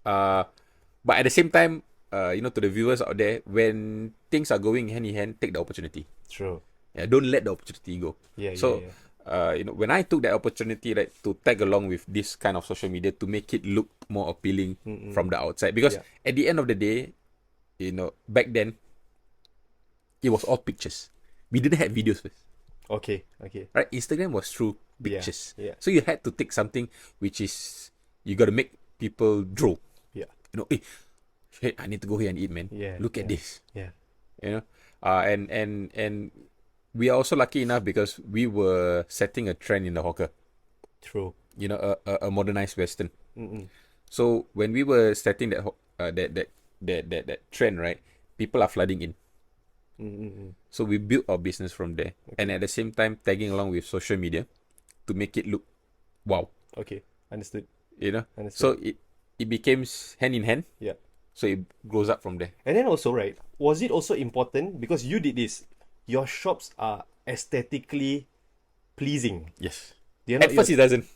But at the same time, to the viewers out there, when things are going hand in hand, take the opportunity. True. Yeah, don't let the opportunity go. Yeah. So, when I took that opportunity, right, to tag along with this kind of social media to make it look more appealing from the outside, because at the end of the day, back then, it was all pictures. We didn't have videos first. Okay. Right? Instagram was through pictures. Yeah. So you had to take something which is, you got to make people drool. Yeah. Hey, I need to go here and eat, man. Yeah, Look at yeah. this. Yeah. And we are also lucky enough because we were setting a trend in the hawker. True. A modernized Western. Mm-mm. So when we were setting that trend, right, people are flooding in. Mm-mm. So we built our business from there, and at the same time tagging along with social media to make it look wow. Okay. Understood. So it becomes hand in hand. Yeah. So it grows up from there. And then also, right, was it also important because you did this? Your shops are aesthetically pleasing. Yes. They're At first it doesn't.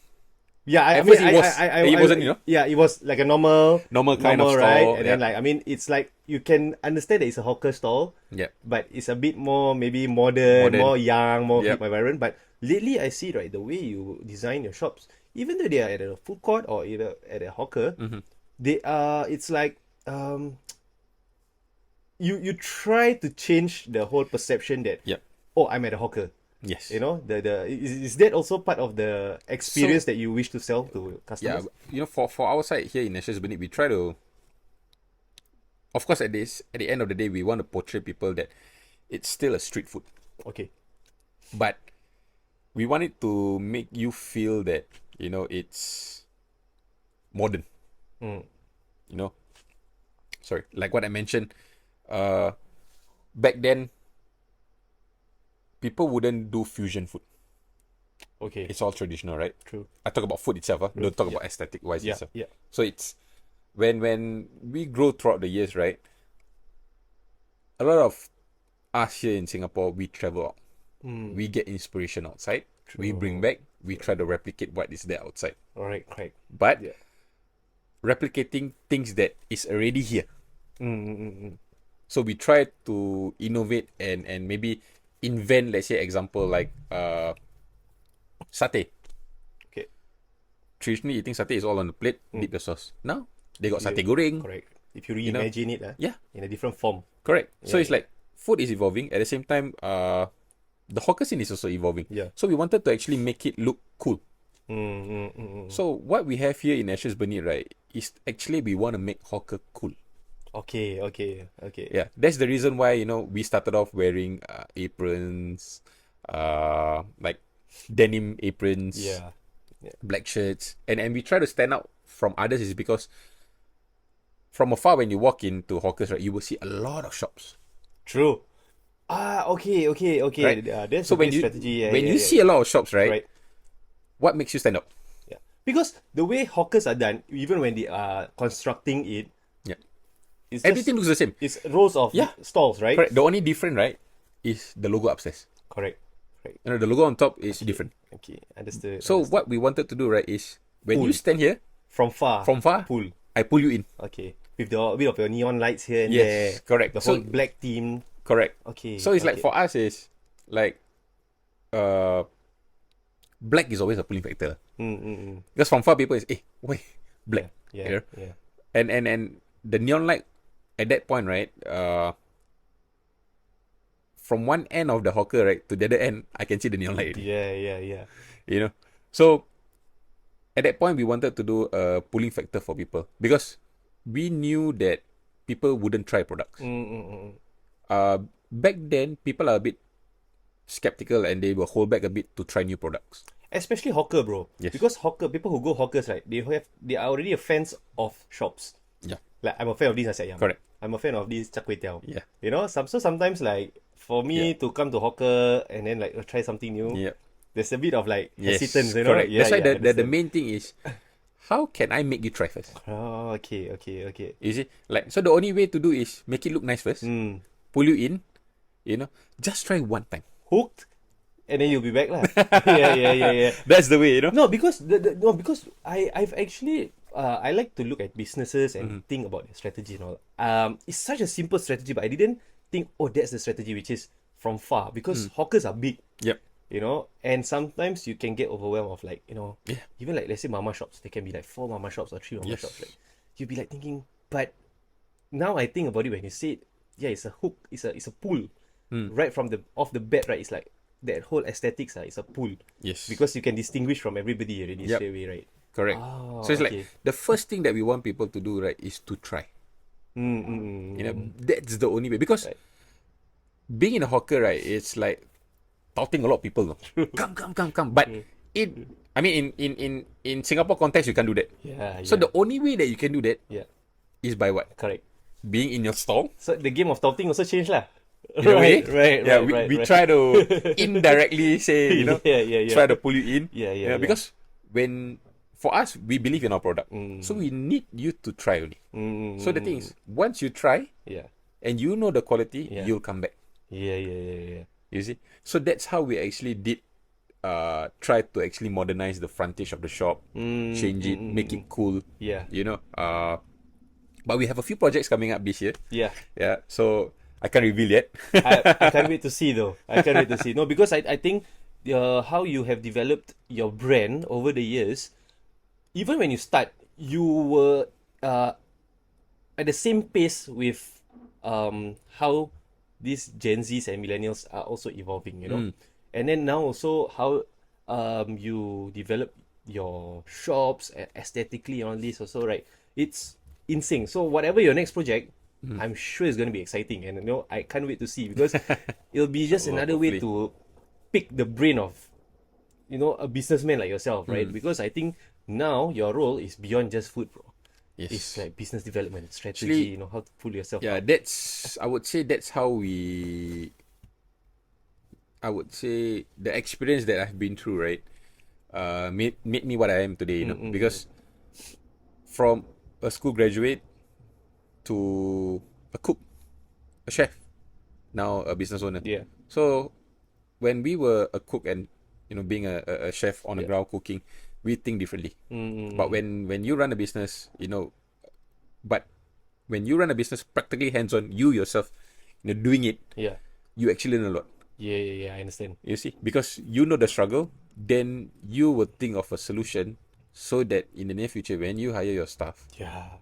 Yeah, At first it was, it wasn't, you know? Yeah, it was like a normal Kind of stall, right? And then yeah. like, I mean, it's like you can understand that it's a hawker stall, Yeah. but it's a bit more maybe modern, Modern. more young, more Yep. hip, more vibrant. But lately, I see right the way you design your shops, even though they are at a food court or either at a hawker, they are. It's like you try to change the whole perception that Yep. oh, I'm at a hawker. Yes. You know, is that also part of the experience that you wish to sell to Yeah, customers? you know, for our side here in AshesBurnnit, we try to, of course, at the end of the day, we want to portray people that it's still a street food, Okay. but we want it to make you feel that, you know, it's modern. You know, sorry, like what I mentioned, back then, people wouldn't do fusion food. Okay. It's all traditional, right? True. I talk about food itself. Don't talk about aesthetic wise Yeah. itself. Yeah. So it's when we grow throughout the years, right? A lot of us here in Singapore, we travel out. We get inspiration outside. We bring back. We try to replicate what is there outside. All right. Correct. But Yeah. replicating things that is already here. Mm. So we try to innovate and maybe invent, let's say, example like satay. Okay. Traditionally, eating satay is all on the plate, dip the sauce. Now they got satay goreng. Correct. If you know? reimagine it, Yeah, in a different form. correct. So Yeah, it's like food is evolving. At the same time, the hawker scene is also evolving. Yeah. So we wanted to actually make it look cool. Mm. So what we have here in AshesBurnnit, right, is actually we want to make hawker cool. Okay. Yeah, that's the reason why, you know, we started off wearing aprons, like denim aprons, Yeah. black shirts, and we try to stand out from others is because from afar when you walk into hawkers, right, you will see a lot of shops. True. Okay. Right. That's So a when good you strategy. Yeah, when yeah, you yeah. see a lot of shops, right, Right. what makes you stand out? Yeah. Because the way hawkers are done, even when they are constructing it, Yeah, it's everything looks the same. it's rows of Yeah. stalls, right? Correct. The only different, right, is the logo upstairs. Correct. You know, the logo on top is different. Okay. Understood. So understood. what we wanted to do, right, is when you Pull. stand here From far. from far, Pull. I pull you in. Okay. With the bit of your neon lights here and Yes, there. correct. The So- whole black theme. Correct. Okay. So it's like okay. for us is like black is always a pulling factor. Because from far people is wait, black. Yeah. You know? Yeah. And the neon light at that point, right? From one end of the hawker, right, to the other end, I can see the neon light already, Yeah. you know. So at that point we wanted to do a pulling factor for people because we knew that people wouldn't try products. Back then people are a bit skeptical and they will hold back a bit to try new products. Especially hawker, bro. Yes. Because hawker, people who go hawkers, right, they are already a fans of shops. Yeah. Like I'm a fan of this nasi ayam. Correct. I'm a fan of this char kway teow. Yeah. You know, sometimes like for me to come to hawker and then like try something new, Yeah. there's a bit of like Yes. hesitance, you know. Correct. Yeah, That's why yeah, the understand. main thing is how can I make you try first? Oh, okay. You see? Like so the only way to do is make it look nice first. Pull you in, you know. Just try one time. Hooked, and then you'll be back lah. Yeah. That's the way, you know. No, because because I've actually I like to look at businesses and think about their strategy and all. It's such a simple strategy, but I didn't think, oh, that's the strategy, which is from far because hawkers are big, Yep. you know, and sometimes you can get overwhelmed of like, you know, Yeah. even like let's say mama shops, they can be like 4 mama shops or 3 mama Yes. shops, right? You'll be like thinking, but now I think about it when you say it, yeah, it's a hook, it's a pull, right from the off the bat, right? It's like that whole aesthetics, it's a pull. Yes. Because you can distinguish from everybody already Yep. straight away, right? Correct. Oh, So it's okay. like the first thing that we want people to do, right, is to try. You know, that's the only way. Because Right. being in a hawker, right, it's like touting a lot of people. No? Come. But I mean, in Singapore context, you can't do that. Yeah. So the only way that you can do that yeah, is by what? correct. Being in your stall. So the game of touting also changed lah. In a way. Right. Yeah, we try to indirectly say, you know, Yeah. try to pull you in. Yeah. Because for us, we believe in our product. So we need you to try only. So the thing is, once you try Yeah. and you know the quality, Yeah. you'll come back. Yeah. You see? So that's how we actually did try to actually modernize the frontage of the shop, change it, make it cool. Yeah. You know, but we have a few projects coming up this year. Yeah. Yeah, so I can't reveal yet. I can't wait to see though. I can't wait to see. No, because I think how you have developed your brand over the years, even when you start, you were at the same pace with how these Gen Zs and millennials are also evolving, you know. And then now also how you develop your shops aesthetically on this also, right? It's in sync. So whatever your next project, I'm sure it's going to be exciting, and you know I can't wait to see, because it'll be just another way to pick the brain of, you know, a businessman like yourself, right? Because I think now your role is beyond just food, bro. Yes. It's like business development, strategy, Actually, you know, how to pull yourself Yeah, up. I would say that's how I would say the experience that I've been through, right, made me what I am today, you know, because from a school graduate to a cook, a chef, now a business owner. Yeah. So when we were a cook and, you know, being a chef on the ground cooking, we think differently. But when you run a business, you know, but when you run a business practically hands-on, you yourself, you know, doing it, Yeah. you actually learn a lot. Yeah, I understand. You see, because you know the struggle, then you will think of a solution so that in the near future, when you hire your staff, Yeah.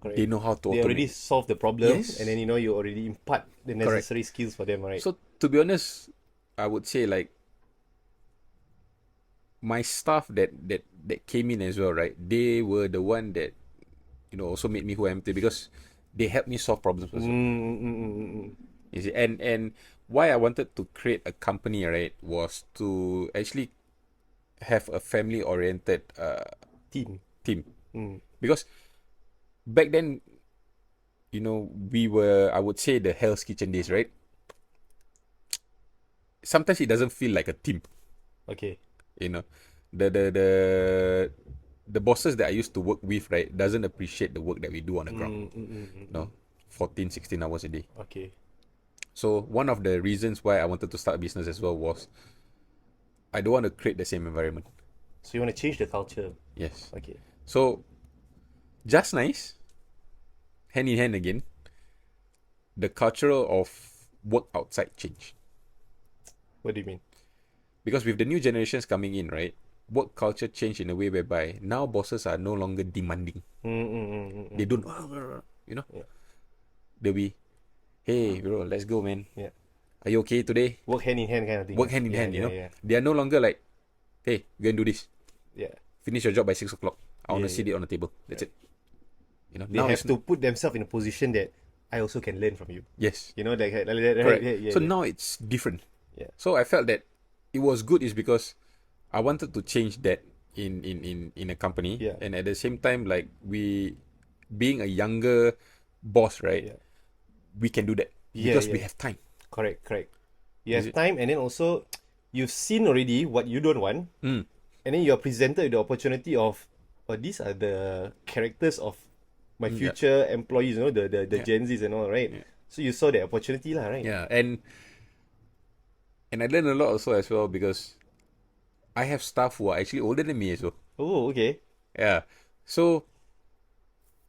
Correct. they know how to They automate. already solved the problem, Yes. and then you know you already impart the necessary skills for them, right? So to be honest, I would say like my staff that came in as well, right? They were the one that, you know, also made me who I am today, because they helped me solve problems also. You see, and why I wanted to create a company, right, was to actually have a family oriented Team. team. Because back then, you know, we were, I would say, the Hell's Kitchen days, right? Sometimes it doesn't feel like a team, Okay. you know. The bosses that I used to work with, right, doesn't appreciate the work that we do on the ground. No, 14, 16 hours a day. Okay. So one of the reasons why I wanted to start a business as well was I don't want to create the same environment. So you want to change the culture? Yes. Okay. So just nice, hand in hand again, the cultural of work outside changed. What do you mean? Because with the new generations coming in, right, work culture changed in a way whereby now bosses are no longer demanding. They don't, you know, they'll be, hey, bro, let's go, man. Yeah. Are you okay today? Work hand in hand kind of thing. Work hand in hand, you know. Yeah. They are no longer like, hey, go and do this. Yeah. Finish your job by 6 o'clock. I want to Yeah, sit it on the table. That's it. You know, They now have it's to put themselves in a position that I also can learn from you. yes. You know, like that, right? Correct. Yeah, So now it's different. Yeah. So I felt that it was good is because I wanted to change that in a company. Yeah. And at the same time, like we being a younger boss, right? Yeah. We can do that. Yeah, Because we yeah. have time. Correct. You Is have it- time, and then also you've seen already what you don't want, and then you're presented with the opportunity of, oh, these are the characters of my future employees, you know, the Gen Zs and all, right? Yeah. So you saw the opportunity lah, right? Yeah. And I learned a lot also as well because I have staff who are actually older than me as well. Oh, okay. Yeah. So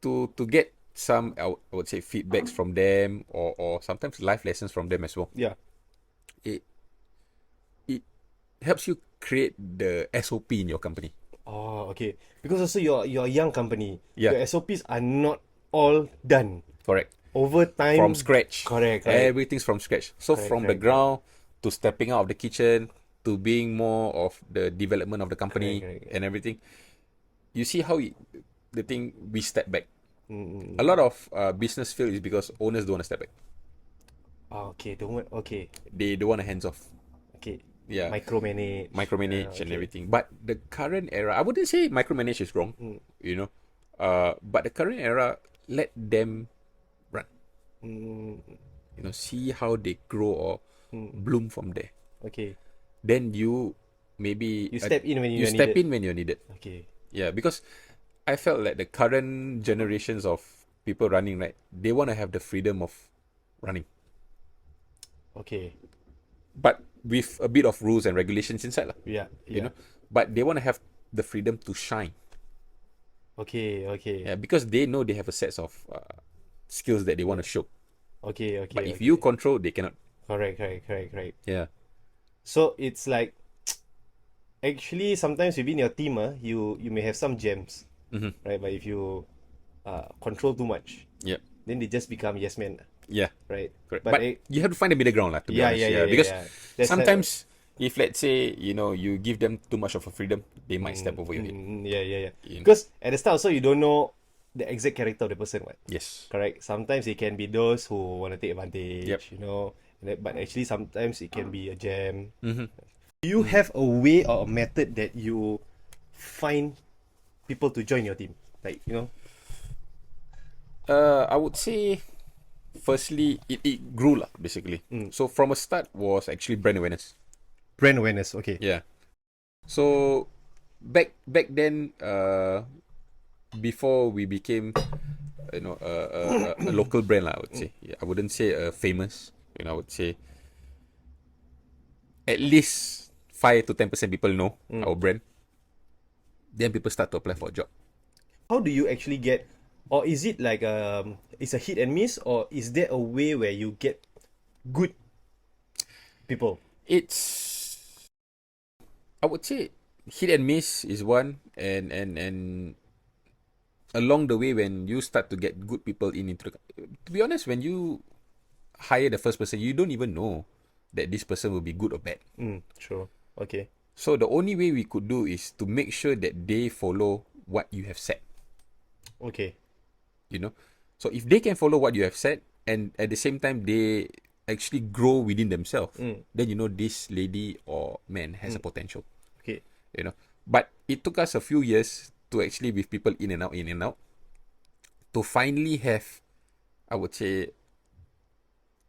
to get some I would say feedbacks from them or sometimes life lessons from them as well. Yeah. It helps you create the SOP in your company. Oh, okay. Because also you're a young company. Yeah. Your SOPs are not all done. Correct. Over time. From scratch. Correct. Everything's from scratch. So Correct, from the ground to stepping out of the kitchen to being more of the development of the company Correct. and everything. You see how the thing we step back. A lot of business fail is because owners don't want to step back. Oh, okay. Okay. They don't want to hands off. Okay. Yeah. Micromanage. And everything. But the current era, I wouldn't say micromanage is wrong, you know. But the current era, let them run. You know, see how they grow or bloom from there. Okay. Then you maybe You step in when you you're step needed. in when you're needed. Okay. Yeah, because I felt like the current generations of people running, right, they want to have the freedom of running. Okay. But with a bit of rules and regulations inside lah. Yeah. You know, but they want to have the freedom to shine. Okay. Yeah, because they know they have a set of skills that they want to show. Okay. But if you control, they cannot. Correct. Yeah. So it's like actually sometimes within your team, you may have some gems, right? But if you control too much, Yeah. then they just become yes men, Yeah. right? Correct. But But you have to find a middle ground lah, to be yeah, honest. Because That's sometimes if let's say, you give them too much of a freedom, they might step over your head. yeah. You know. Because at the start also you don't know the exact character of the person, right? Yes. Correct. Sometimes it can be those who want to take advantage, Yep. But actually sometimes it can be a gem. Do you have a way or a method that you find people to join your team? Like, I would say, firstly, it grew lah, basically. So from a start was actually brand awareness. brand awareness. Okay. Yeah. So back then, before we became, a local brand lah, I would say. Yeah, I wouldn't say famous. I would say at least 5 to 10% people know our brand. Then people start to apply for a job. How do you actually get, or is it like it's a hit and miss, or is there a way where you get good people? It's, I would say, hit and miss is one, and along the way when you start to get good people into the, to be honest, when you hire the first person, you don't even know that this person will be good or bad. Sure. Okay. So the only way we could do is to make sure that they follow what you have said. Okay. So if they can follow what you have said, and at the same time they actually grow within themselves, then this lady or man has a potential. Okay. But it took us a few years to actually, with people in and out, to finally have, I would say,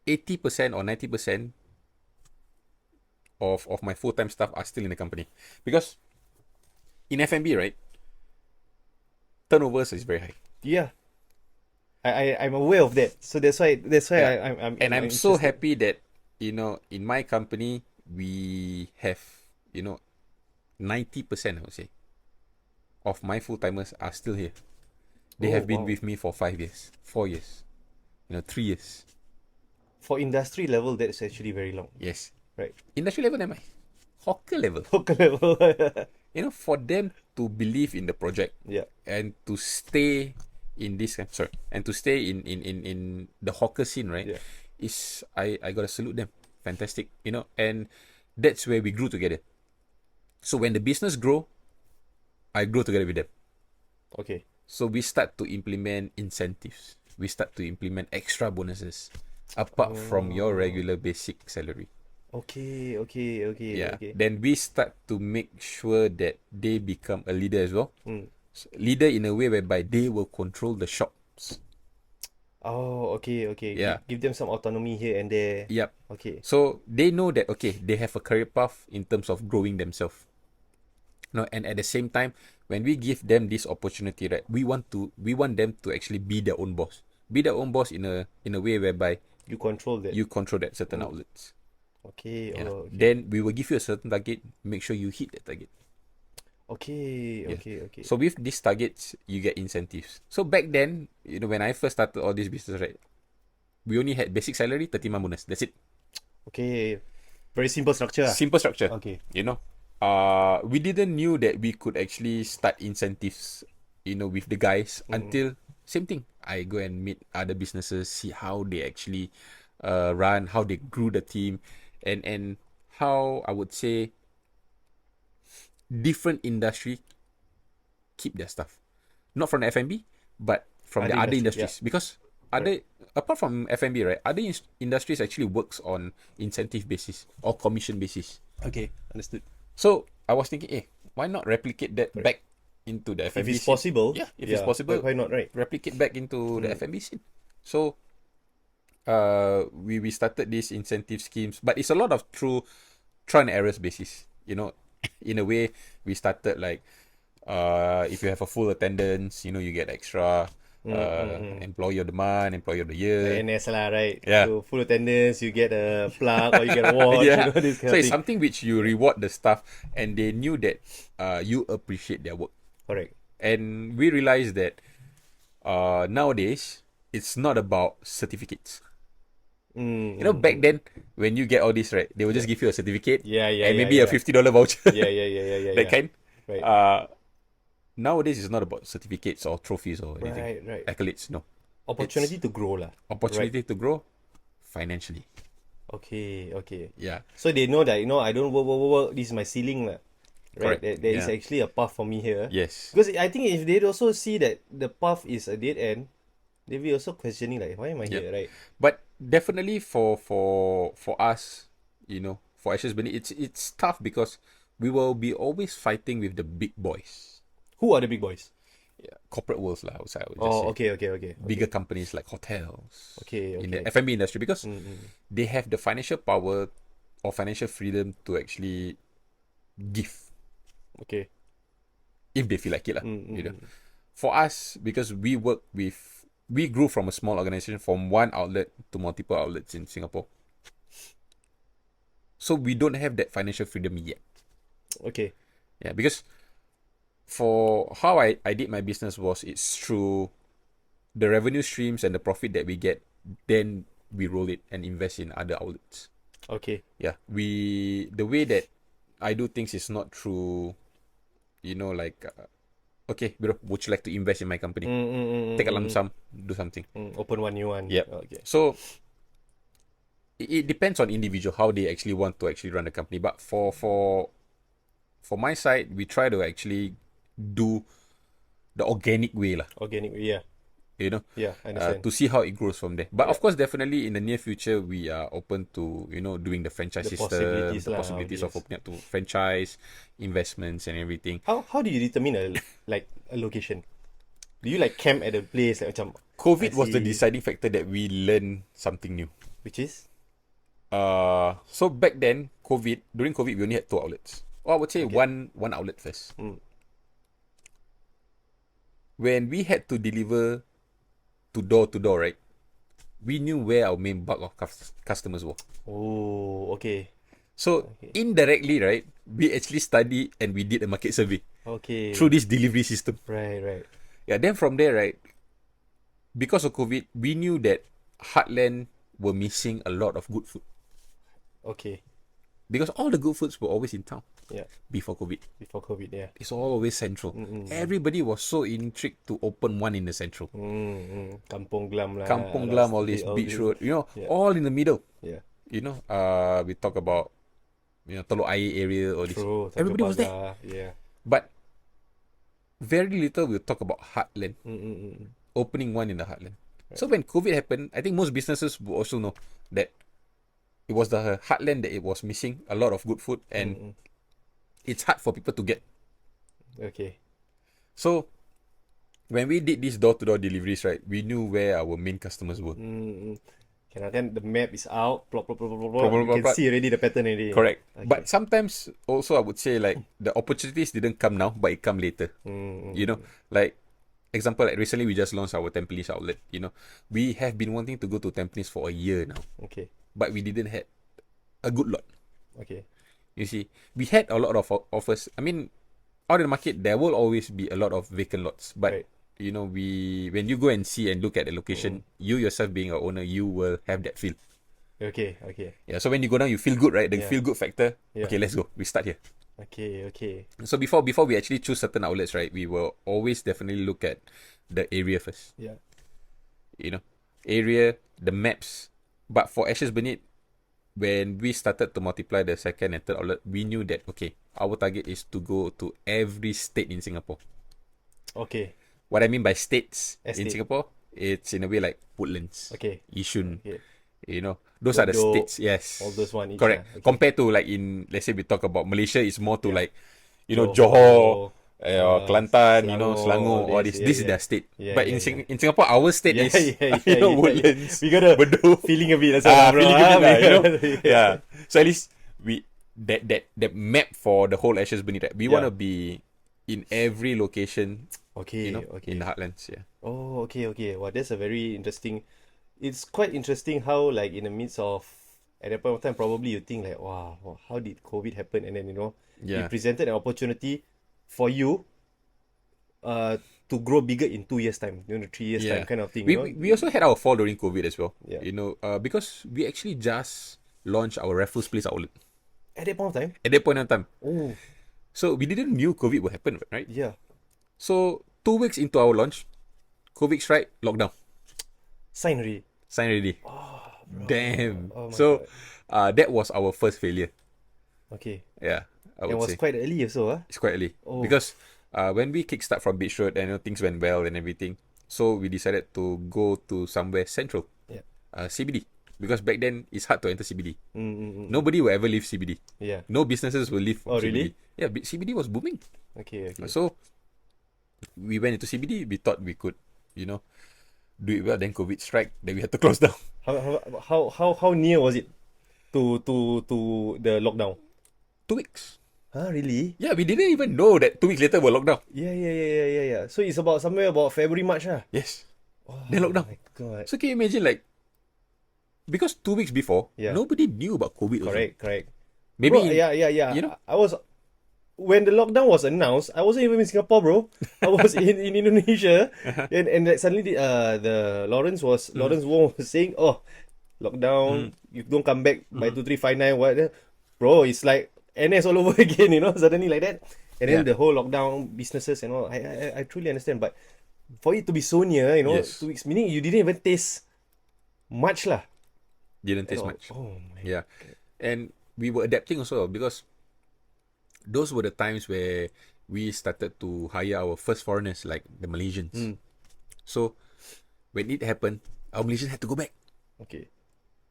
80% or 90% of my full-time staff are still in the company. Because in F&B, right, turnovers is very high. Yeah. I'm aware of that. So that's why Yeah. I'm so interested. happy that, in my company, we have, 90%, I would say, of my full-timers are still here. They have been with me for 5 years, 4 years, 3 years. For industry level, that's actually very long. Yes. Right. Industry level, never mind. Hawker level. Hawker level. For them to believe in the project, Yeah. and to stay in this, and to stay in the hawker scene, right? Yeah. Is I gotta salute them. Fantastic, and that's where we grew together. So when the business grow, I grow together with them. Okay. So we start to implement incentives. We start to implement extra bonuses apart from your regular basic salary. Okay. Yeah. Okay. Then we start to make sure that they become a leader as well. So, leader in a way whereby they will control the shops. Oh, okay. Yeah. Give them some autonomy here and there. Yep. Okay. So they know that they have a career path in terms of growing themselves. And at the same time, when we give them this opportunity, right, we want them to actually be their own boss. Be their own boss in a way whereby You control that. you control that certain outlets. Okay. Yeah. Oh, okay. Then we will give you a certain target. Make sure you hit that target. Okay. Yeah. Okay. So with these targets, you get incentives. So back then, when I first started all this business, right, we only had basic salary, 30-month bonus. That's it. Okay. Very simple structure. Simple structure. Okay. We didn't knew that we could actually start incentives, with the guys until same thing. I go and meet other businesses, see how they actually run, how they grew the team, and how I would say different industry keep their stuff. Not from the F&B, but from the other industries. Because apart from F&B, right, other industries actually works on incentive basis or commission basis. Okay. Understood. So I was thinking, why not replicate that back into the F&B If it's scene? possible. Yeah, if it's possible, Why not, right? replicate back into the F&B scene. So we started these incentive schemes, but it's a lot of through trial and errors basis. In a way, we started like if you have a full attendance, you get extra. Employee of the month, employee of the year. NS lah, right? Yeah. So full attendance, you get a plug or you get a watch, you know, this kind So of it's thing. something which you reward the staff, and they knew that you appreciate their work. Correct. And we realized that nowadays it's not about certificates. You know, back then when you get all this, right, they will just give you a certificate, and maybe a $50 voucher. Yeah. That kind. Right. Nowadays it's not about certificates or trophies or anything. Right. Accolades, no. Opportunity to grow lah. Opportunity to grow financially. Okay. Yeah. So they know that, you know, I don't work. This is my ceiling lah. Right. Correct. There is actually a path for me here. Yes. Because I think if they also see that the path is a dead end, they'll be also questioning like, why am I here, right? But definitely for us, you know, for AshesBurnnit, it's tough because we will be always fighting with the big boys. Who are the big boys? Yeah, corporate worlds lah. I would just Oh, say. okay. Bigger companies like hotels. Okay. In the F&B industry, because they have the financial power or financial freedom to actually give Okay. if they feel like it lah. You know, for us, because we grew from a small organization from one outlet to multiple outlets in Singapore. So we don't have that financial freedom yet. Okay. Yeah, because for how I did my business was it's through the revenue streams and the profit that we get, then we roll it and invest in other outlets. Okay. Yeah, the way that I do things is not through, you know, like, okay, bro, would you like to invest in my company? Take a lump sum, do something. Open one new one. Yep. Okay. So it depends on individual how they actually want to actually run the company. But for my side, we try to actually do the organic way lah. Organic, yeah. You know, Yeah, I understand. to see how it grows from there. But of course, definitely in the near future, we are open to, you know, doing the franchise The system, possibilities the lah, possibilities of obvious. opening up to franchise, investments and everything. How do you determine a location? Do you like camp at a place like macam COVID I was the see. deciding factor that we learn something new. which is So back then, during COVID, we only had 2 outlets. Or I would say one outlet first. When we had to deliver to door, right? We knew where our main bulk of customers were. oh okay So indirectly, right? We actually studied and we did a market survey through this delivery system. right Yeah, then from there, right? Because of COVID, we knew that Heartland were missing a lot of good food. okay Because all the good foods were always in town yeah before COVID. before COVID yeah It's always central. Everybody was so intrigued to open one in the central. Kampung Glam lah Kampung Glam, all this, Beach Road, you know, Yeah. all in the middle. yeah You know, we talk about, you know, Telok Air area, all this. true Everybody was there. yeah But very little we'll talk about Heartland. Opening one in the Heartland. So when COVID happened, I think most businesses will also know that it was the Heartland that it was missing a lot of good food, and it's hard for people to get. okay So when we did these door-to-door deliveries, right, we knew where our main customers were. kan the map is out plot, Plot, you plot, can plot. see already the pattern already Correct. Okay. But sometimes also I would say like the opportunities didn't come now, but it come later. You know, like example, like recently we just launched our Tampines outlet. You know, we have been wanting to go to Tampines for a year now, okay but we didn't have a good lot. okay You see, we had a lot of offers. I mean, out in the market, there will always be a lot of vacant lots. But, Right. you know, when you go and see and look at the location, you yourself being an owner, you will have that feel. okay Yeah, so when you go down, you feel good, right? The Yeah. feel good factor. Yeah. Okay, let's go. We start here. okay So before we actually choose certain outlets, right, we will always definitely look at the area first. yeah You know, area, the maps. But for AshesBurnnit, when we started to multiply the second and third outlet, we knew that, okay, our target is to go to every state in Singapore. okay What I mean by states in Estate. Singapore, it's in a way like Woodlands, okay Yishun, okay you know, those are the Bedok, states, yes. all those one each Correct. lah. Okay. Compared to like let's say we talk about Malaysia, it's more to like, you know, Johor, Johor, Kelantan, you know, Selangor, Selangor, all this. yeah, This is yeah. their state. Yeah, But yeah, in Singapore, our state is, you know, Woodlands. We got a Bedok. feeling a bit, that's all, bro. Feeling a bit lah, you know. Yeah. Yeah. So at least we that map for the whole AshesBurnnit, right? We want to be in every location Okay, okay. in the heartlands. Yeah. Oh, okay, okay. Well, that's a very interesting. It's quite interesting how, like, in the midst of, at that point of time, probably you think like, wow, how did COVID happen? And then it Yeah. presented an opportunity for you, to grow bigger in 2 years time, 3 years time, Yeah. kind of thing. We also had our fall during COVID as well. Yeah. Because we actually just launched our Raffles Place outlet At that point of time. at that point in time. Oh, So we didn't knew COVID would happen, right? yeah. So 2 weeks into our launch, COVID strike, lockdown. Sign already. Sign already. Damn. Oh my So that was our first failure. Okay. Yeah, I It would was say. quite early also, huh? It's quite early. Oh. Because when we kickstart from Beach Road and things went well and everything, so we decided to go to somewhere central, Yeah. CBD. Because back then it's hard to enter CBD. Mm. Nobody will ever leave CBD. Yeah. No businesses will leave from Oh, CBD. really? Yeah, CBD was booming. Okay, okay. So we went into CBD. We thought we could, do it well. Then COVID strike. Then we had to close down. How near was it to the lockdown? 2 weeks. Huh, really? Yeah, we didn't even know that 2 weeks later we're locked down. Yeah. So it's about somewhere about February, March, ah. Yes. Oh, Then lockdown. my God. So can you imagine, like, because 2 weeks before, Yeah. nobody knew about COVID. Also. Correct. Maybe. Bro, yeah. You know? I was, when the lockdown was announced, I wasn't even in Singapore, bro. I was in Indonesia, and like suddenly the Lawrence Wong was saying, oh, lockdown, you don't come back by 2359, what? Bro, it's like NS all over again, suddenly like that. And then Yeah. the whole lockdown businesses and all, I truly understand. But for it to be so near, Yes. 2 weeks, meaning you didn't even taste much lah. Didn't taste at all. much. Oh my. Yeah. And we were adapting also because those were the times where we started to hire our first foreigners, like the Malaysians. So when it happened, our Malaysians had to go back, Okay.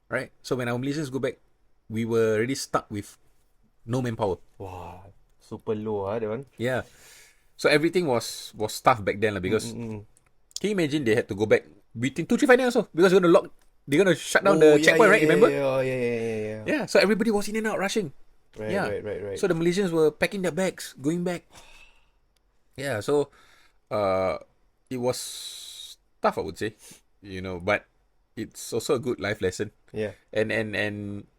right? So when our Malaysians go back, we were already stuck with no manpower. Wow. Super low, that one. Yeah. So everything was tough back then, because can you imagine they had to go back between 2, 3, 5 also, because they're gonna shut down the checkpoint, right? Remember? Yeah. Yeah. So everybody was in and out rushing. Right, Yeah. right. So the Malaysians were packing their bags, going back. Yeah, so it was tough, I would say. But it's also a good life lesson. Yeah. And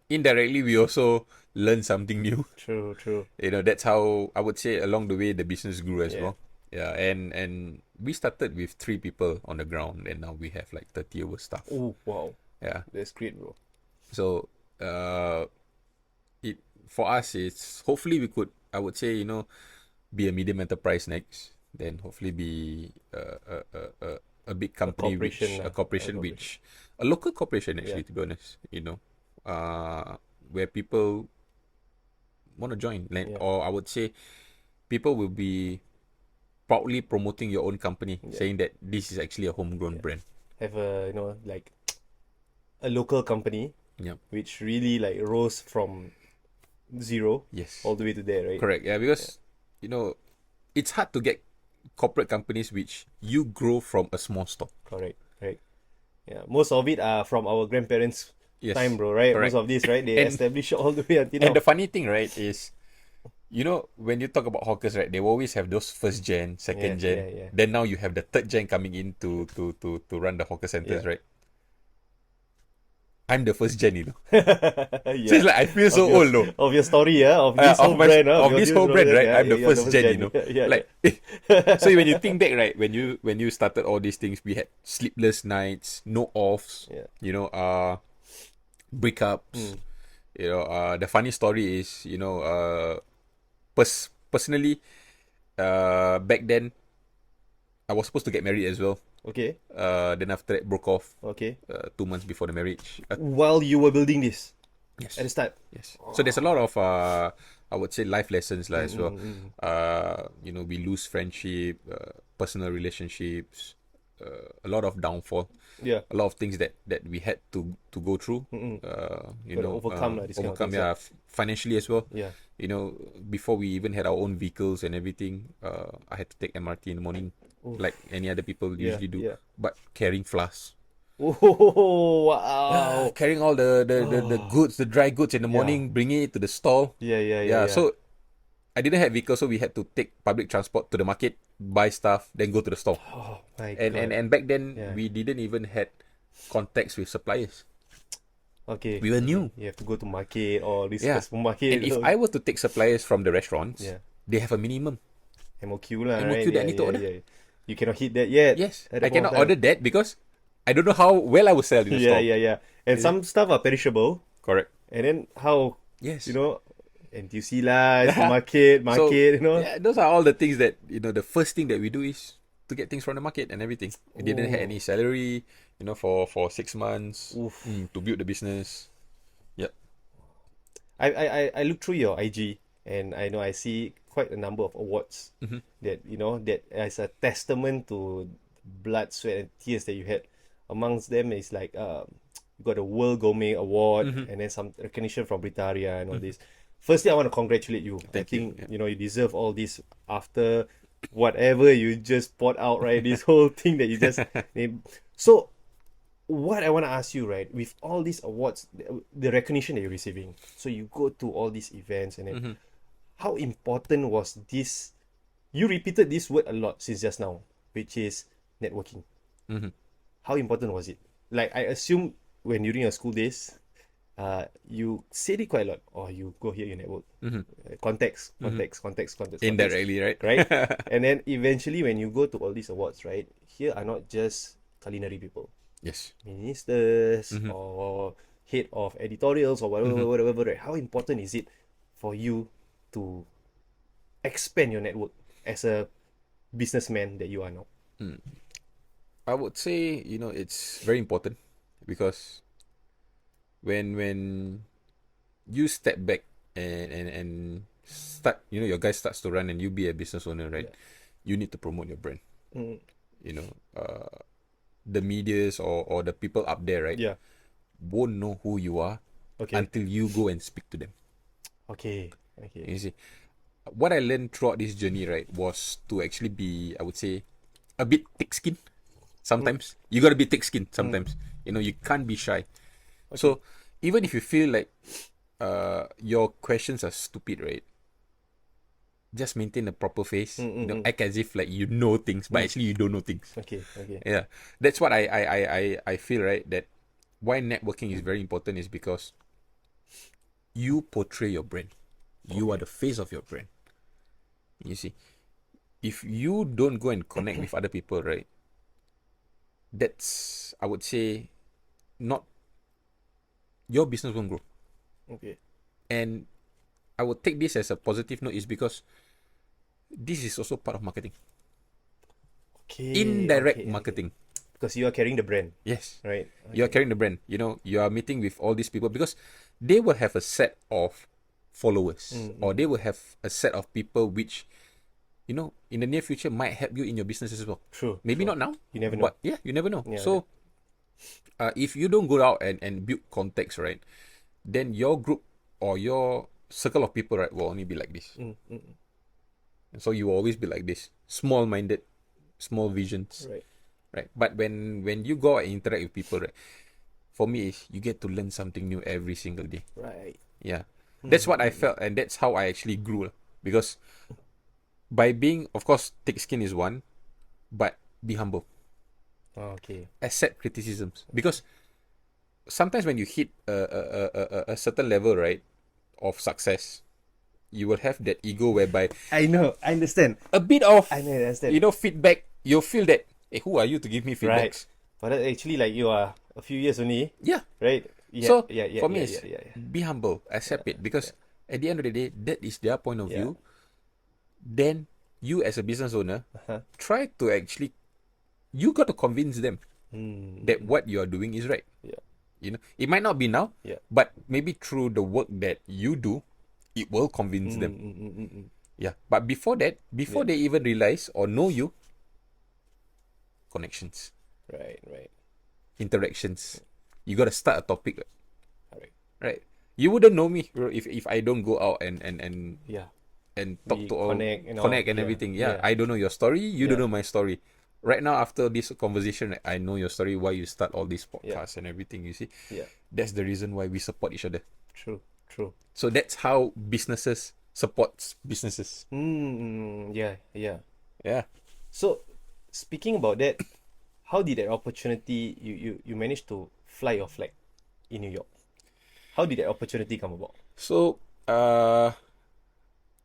indirectly we also learned something new. True. That's how I would say along the way the business grew as Yeah. well. Yeah, and we started with 3 people on the ground, and now we have like 30 over staff. Oh, wow. Yeah. That's great, bro. So it for us, it's hopefully we could, I would say, be a medium enterprise next, then hopefully be a big company, corporation, a corporation, which a local corporation actually, to be honest, where people want to join, like, or I would say people will be proudly promoting your own company, saying that this is actually a homegrown brand. Have a, like a local company, which really like rose from zero, Yes, all the way to there, right? correct. Yeah, because it's hard to get corporate companies which you grow from a small store. Correct. Yeah, most of it are from our grandparents' Yes, time, bro, right? correct. Most of this, right? They And- established all the way until now. And the funny thing, right, is, when you talk about hawkers, right, they always have those first gen, second gen. yeah. Then now you have the third gen coming in to run the hawker centers, Yeah. right? I'm the first gen, So Yeah. it's like I feel so old, though. Of your story, of this whole my- brand, of this whole brand, right? I'm the you're first gen, Yeah. Like, so when you think back, right, when you started all these things, we had sleepless nights, no offs, breakups. The funny story is, personally, back then, I was supposed to get married as well. Okay. Then after that, broke off. Okay. 2 months before the marriage. While you were building this Yes. at the start. Yes. So there's a lot of I would say life lessons as well. We lose friendship, personal relationships, a lot of downfall, Yeah. a lot of things that we had to go through. Gotta overcome this kind of overcome, things, financially as well. Yeah. Before we even had our own vehicles and everything, I had to take MRT in the morning, like any other people usually do. yeah. But carrying flasks. Oh, wow. Carrying all the goods, the dry goods in the morning, bringing it to the stall. Yeah. So I didn't have vehicle, so we had to take public transport to the market. buy stuff, then go to the store. Oh my And back then Yeah. we didn't even had contacts with suppliers. Okay. We were new. You have to go to market or this Yeah. supermarket. And if I were to take suppliers from the restaurants, Yeah. they have a minimum. MOQ lah, MOQ right? that I need to order. You cannot hit that yet. Yes, at that I point of cannot time. order that because I don't know how well I will sell in the store. Yeah. And some stuff are perishable. Correct. And then how, Yes. you know, NTUC lah, market, So, you know. yeah, those are all the things that, the first thing that we do is to get things from the market and everything. We didn't have any salary, for 6 months to build the business. Yep. I look through your IG and I know I see quite a number of awards that that as a testament to blood, sweat and tears that you had. Amongst them is like you got a World Gourmet Award and then some recognition from Britaria and all this. Firstly, I want to congratulate you. I Thank you. think you deserve all this after whatever you just poured out, right? This whole thing that you just named. So what I want to ask you, right, with all these awards, the recognition that you're receiving, so you go to all these events and then how important was this? You repeated this word a lot since just now, which is networking. How important was it? Like, I assume when during your school days, you said it quite a lot, or you go here, you network. Context. Indirectly, right? Right? And then eventually when you go to all these awards, right, here are not just culinary people. Yes. Ministers or head of editorials or whatever, right? How important is it for you to expand your network as a businessman that you are now? I would say, it's very important because when you step back and start, your guy starts to run and you be a business owner, right? You need to promote your brand. The medias or the people up there, right? Yeah. Won't know who you are until you go and speak to them. Okay. You see, what I learned throughout this journey, right, was to actually be, I would say, a bit thick-skinned. Sometimes you gotta be thick-skinned. Sometimes you can't be shy. So even if you feel like your questions are stupid, right, just maintain a proper face. Act as if like you know things, but actually you don't know things. Okay. Yeah, that's what I feel, right, that why networking is very important is because you portray your brand. You are the face of your brand. You see, if you don't go and connect with other people, right, that's, I would say, not, your business won't grow. Okay. And I would take this as a positive note is because this is also part of marketing. Okay. Indirect okay. marketing. Because you are carrying the brand, Yes. right? You are carrying the brand. You are meeting with all these people because they will have a set of followers or they will have a set of people which, in the near future might help you in your business as well. True. Maybe not now. You never know. But yeah, you never know. Yeah, So if you don't go out and build contacts, right, then your group or your circle of people, right, will only be like this. And so you will always be like this, small-minded, small visions. Right. But when you go out and interact with people, right, for me is you get to learn something new every single day. Right. Yeah. That's what I felt, and that's how I actually grew. Because by being, of course, thick skin is one, but be humble. Okay. Accept criticisms. Because sometimes when you hit a certain level, right, of success, you will have that ego whereby I know. I understand. a bit of, I understand. feedback, you'll feel that, hey, who are you to give me feedback? Right. But actually, like, you are a few years only, Yeah. right? Yeah, So yeah, for me, yeah, it's yeah. be humble, accept it, because at the end of the day, that is their point of view. Then you, as a business owner, try to actually, you got to convince them that what you are doing is right. Yeah. It might not be now, Yeah. but maybe through the work that you do, it will convince them. Yeah. But before that, before they even realize or know you, connections, Right. interactions. You got to start a topic, Correct. right? You wouldn't know me, bro, if I don't go out and Yeah. talk We to all, connect and all. connect and Yeah. everything. Yeah. I don't know your story. You don't Yeah. know my story. Right now, after this conversation, I know your story, why you start all these podcasts and everything. You see, Yeah. that's the reason why we support each other. True. So that's how businesses supports businesses. Yeah. Yeah. So, speaking about that, how did that opportunity you managed to fly your flag in New York? How did that opportunity come about? So,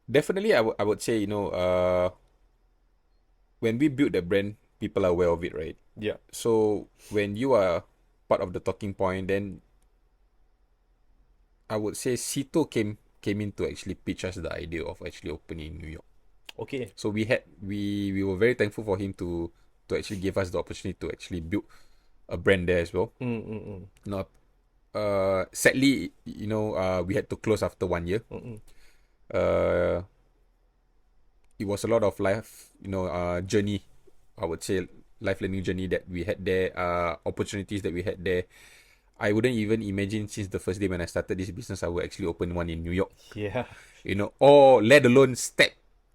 definitely, I would say, when we build the brand, people are aware of it, right? Yeah. So, when you are part of the talking point, then I would say Sito came in to actually pitch us the idea of actually opening in New York. Okay. So we were very thankful for him to actually give us the opportunity to actually build a brand there as well. No, sadly, we had to close after 1 year. Uh, it was a lot of life, journey. I would say life learning journey that we had there. Opportunities that we had there. I wouldn't even imagine since the first day when I started this business, I would actually open one in New York. Yeah. Or let alone step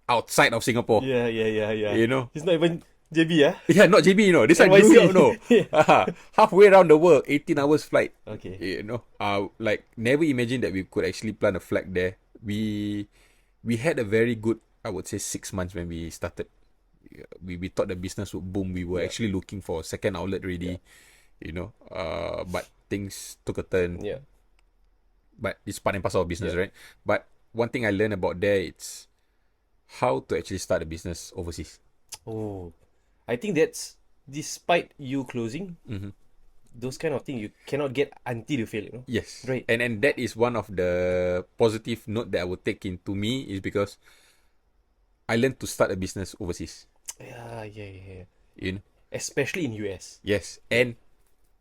outside of Singapore. Yeah. It's not even JB, yeah? Yeah, not JB, This one NYC. New York, halfway around the world, 18 hours flight. Okay. Like never imagined that we could actually plant a flag there. We had a very good, I would say, 6 months when we started. We thought the business would boom. We were actually looking for a second outlet already, but things took a turn. Yeah. But it's part and parcel of business, right? But one thing I learned about there, it's how to actually start a business overseas. Oh, I think that's despite you closing, those kind of things you cannot get until you fail, Yes. Right. And that is one of the positive note that I would take into me is because I learned to start a business overseas. Yeah. You know? Especially in US. Yes. And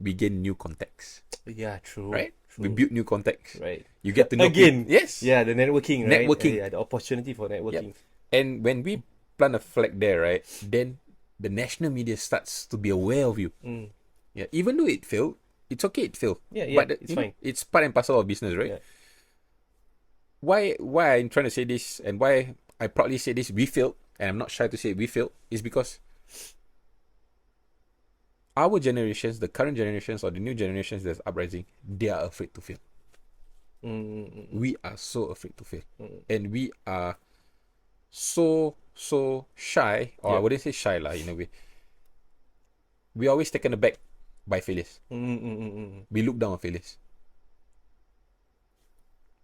we gain new contacts. Yeah, true. Right? True. We build new contacts. Right. You get to know Again. people. Yes. Yeah, the networking, right? Networking. Yeah, the opportunity for networking. And when we plant a flag there, right, then the national media starts to be aware of you. Yeah. Even though it failed, it's okay, it failed. Yeah, but it's fine. It's part and parcel of business, right? Yeah. Why I'm trying to say this and why I proudly say this, we failed, and I'm not shy to say we failed, is because our generations, the current generations or the new generations that's uprising, they are afraid to fail. We are so afraid to fail. And we are so shy, or I wouldn't say shy lah, in a way. We're always taken aback by failures. We look down on failures.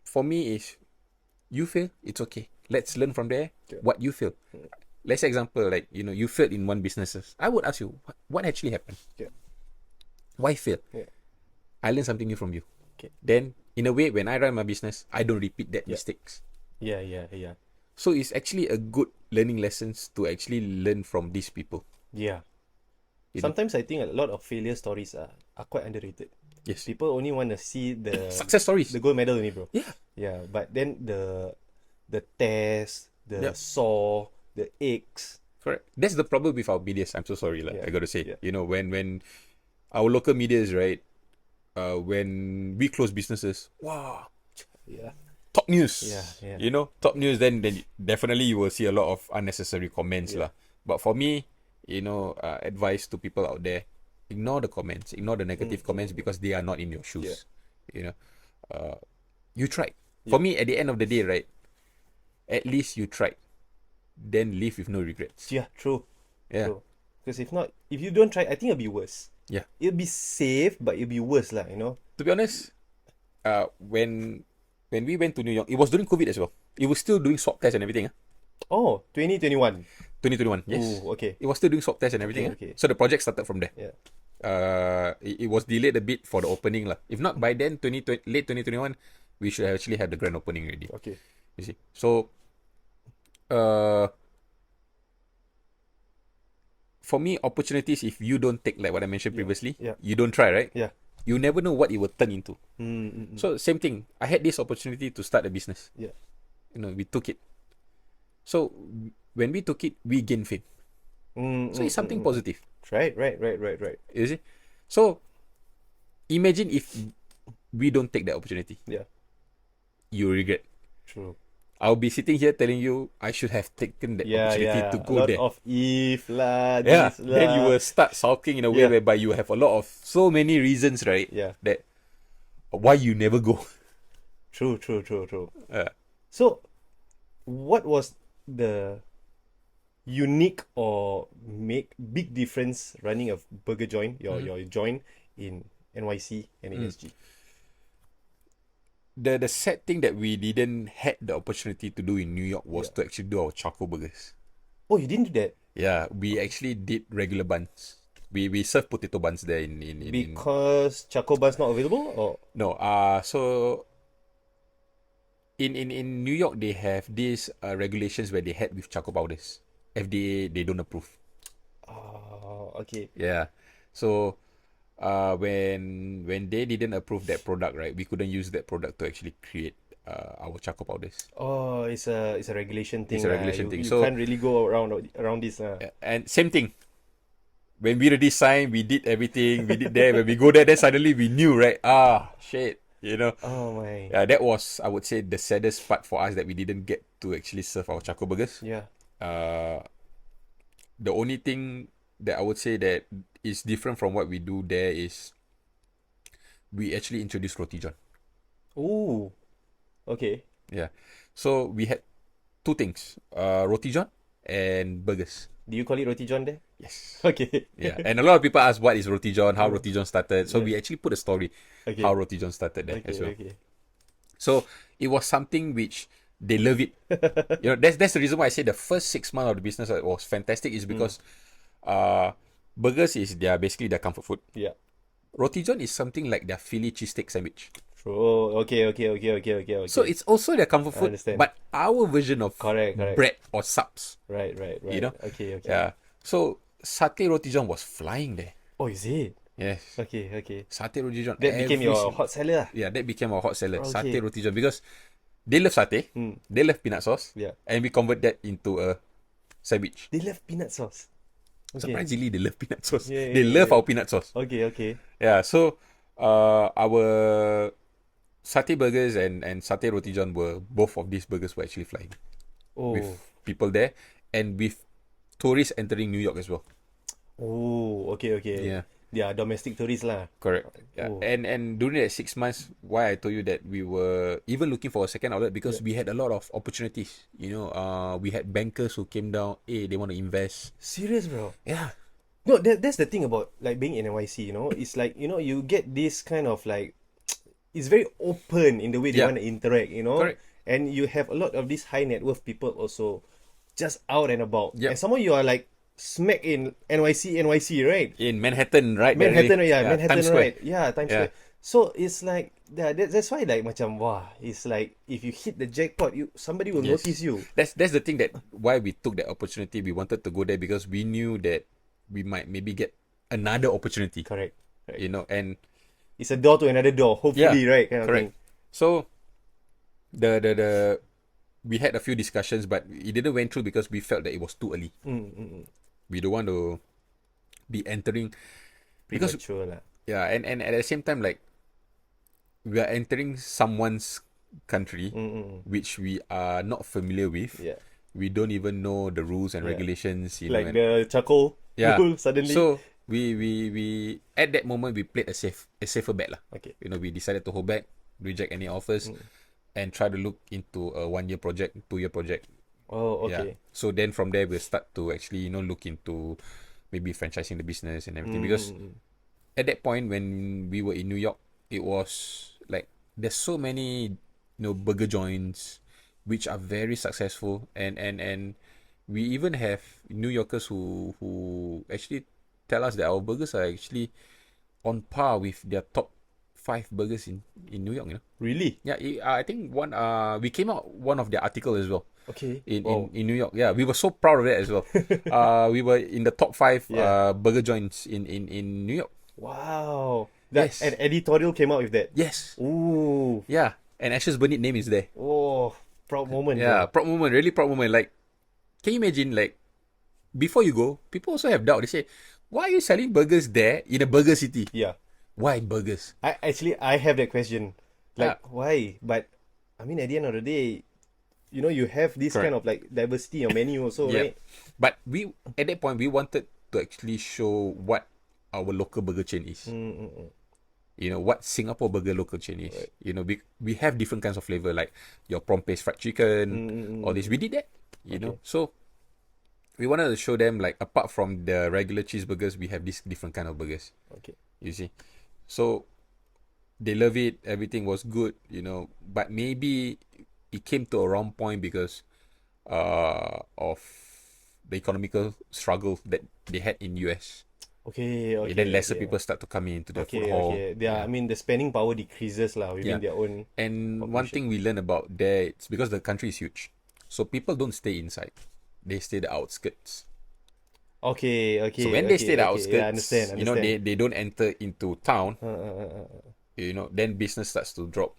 For me is, you fail, it's okay. Let's learn from there what you fail. Let's say example, like, you failed in one business. I would ask you, what actually happened? Why fail? I learned something new from you. Then, in a way, when I run my business, I don't repeat that mistakes. Yeah. So it's actually a good learning lessons to actually learn from these people. Yeah. Sometimes I think a lot of failure stories are quite underrated. Yes. People only want to see the Success stories. the gold medal only, bro. Yeah. Yeah, but then the test, the saw, the aches. Correct. That's the problem with our medias. I'm so sorry, I gotta say. Yeah. When our local medias, right, when we close businesses, wow, Yeah. top news. Yeah. Top news. Then definitely you will see a lot of unnecessary comments lah. But for me, advice to people out there: ignore the comments, ignore the negative comments because they are not in your shoes. You tried. For me, at the end of the day, right, at least you tried. Then live with no regrets. Yeah, true. Yeah. True. Because if you don't try, I think it'll be worse. Yeah. It'll be safe, but it'll be worse lah, To be honest, when we went to New York, it was during COVID as well. It was still doing swab tests and everything. Oh, 2021. 2021, yes. Ooh, okay. It was still doing swab tests and everything. Okay. So the project started from there. Yeah. It was delayed a bit for the opening lah. If not by then, late 2021, we should have actually had the grand opening already. Okay. You see. So, for me, opportunities, if you don't take, like what I mentioned previously, you don't try, right? Yeah. You never know what it will turn into. Mm-hmm. So same thing. I had this opportunity to start a business. Yeah. We took it. So when we took it, we gained fame. So it's something positive. Right. You see? So imagine if we don't take that opportunity. Yeah. You regret. True. I'll be sitting here telling you I should have taken that opportunity to go a lot there. of if lah, Yeah. this lah. Then you will start sulking in a way whereby you have a lot of so many reasons, right? Yeah. That why you never go. True. Yeah. So, what was the unique or make big difference running a burger joint, your joint in NYC and ASG? The sad thing that we didn't had the opportunity to do in New York was to actually do our charcoal burgers. Oh, you didn't do that Yeah, we actually did regular buns. We serve potato buns there in because charcoal bun's not available, or no, so in New York they have these regulations where they had with charcoal powders. FDA they don't approve. okay. Yeah. So when they didn't approve that product, right, we couldn't use that product to actually create our charcoal powders. Oh, it's a regulation thing. It's a regulation thing. You So can't really go around this. and same thing. When we already signed, we did everything. We did there. When we go there, then suddenly we knew, right? Shit. You know. Oh my. Yeah, that was, I would say, the saddest part for us that we didn't get to actually serve our charcoal burgers. Yeah. The only thing that I would say that is different from what we do there is we actually introduced roti john. Ooh. Okay. Yeah. So we had two things, roti john and burgers. Do you call it roti john there? Yes. Okay. Yeah. And a lot of people ask what is roti john, how roti john started. So we actually put a story how roti john started there as well. Okay. So it was something which they love it. That's the reason why I say the first 6 months of the business was fantastic is because burgers is basically their comfort food. Yeah. Roti john is something like their Philly cheesesteak sandwich. Oh, okay. So it's also their comfort food, understand. but our version of Correct. bread or subs. Right. You know? Okay. Yeah. So satay roti john was flying there. Oh, is it? Yes. Okay. Satay roti john. That became your every hot seller. Yeah, that became our hot seller. Okay. Satay roti john because they love satay, they love peanut sauce, Yeah. and we convert that into a sandwich. They love peanut sauce. Okay. Surprisingly, they love peanut sauce. Yeah, They love our peanut sauce. Okay. Yeah, so our satay burgers and satay roti john were both of these burgers were actually flying Oh. with people there and with tourists entering New York as well. Oh, okay. Yeah. They are domestic tourists lah. Correct. Yeah. Oh. And during that 6 months, why I told you that we were even looking for a second outlet because we had a lot of opportunities. We had bankers who came down. Hey, they want to invest. Serious, bro. Yeah. No, that's the thing about like being in NYC, it's like, you get this kind of like, it's very open in the way they Yeah. want to interact, Correct. And you have a lot of these high net worth people also just out and about. Yep. And some of you are like smack in NYC, right? In Manhattan, right? Manhattan, Barely. Manhattan, Times Square. right? Yeah, Times Yeah. Square. So it's like that's why like macam wow, it's like if you hit the jackpot, somebody will Yes. notice you. That's the thing that why we took that opportunity. We wanted to go there because we knew that we might maybe get another opportunity. Correct. And It's a door to another door, hopefully, right? Kind of correct. thing. So the we had a few discussions, but it didn't went through because we felt that it was too early. We don't want to be entering because Premature lah. yeah, and at the same time, like we are entering someone's country which we are not familiar with. Yeah. We don't even know the rules and regulations. Like the charcoal rule suddenly. So we at that moment we played a safer bet lah. Okay. We decided to hold back, reject any offers, and try to look into a 1-year project, 2-year project. Oh, Yeah. okay. So then from there we'll start to actually look into maybe franchising the business and everything because at that point when we were in New York, it was like there's so many burger joints which are very successful and we even have New Yorkers who actually tell us that our burgers are actually on par with their top 5 burgers in New York. Really? Yeah, I think we came out one of their article as well. Okay. In New York. Yeah, we were so proud of that as well. We were in the top 5 burger joints in New York. Wow. Yes. An editorial came out with that. Yes. Ooh. Yeah, and AshesBurnnit name is there. Oh, proud moment. Yeah, bro. proud moment, really proud moment. Like, can you imagine, like, before you go, people also have doubt. They say, why are you selling burgers there in a burger city? Yeah. Why burgers? I have that question. Like, why? But I mean, at the end of the day, you have this Correct. kind of like diversity on menu also, Yeah. right? But at that point, we wanted to actually show what our local burger chain is. What Singapore burger local chain is. Right. We have different kinds of flavor, like your prawn paste fried chicken, all this. We did that, know. So we wanted to show them like apart from the regular cheeseburgers, we have this different kind of burgers. Okay. You see, so they love it. Everything was good, but maybe it came to a wrong point because of the economical struggle that they had in US. Okay. And then lesser people start to come into the food hall. Okay. I mean, the spending power decreases lah within their own. And one population. thing we learned about there, it's because the country is huge, so people don't stay inside; they stay the outskirts. Okay. So when they stay the outskirts, yeah, understand. they don't enter into town. Then business starts to drop.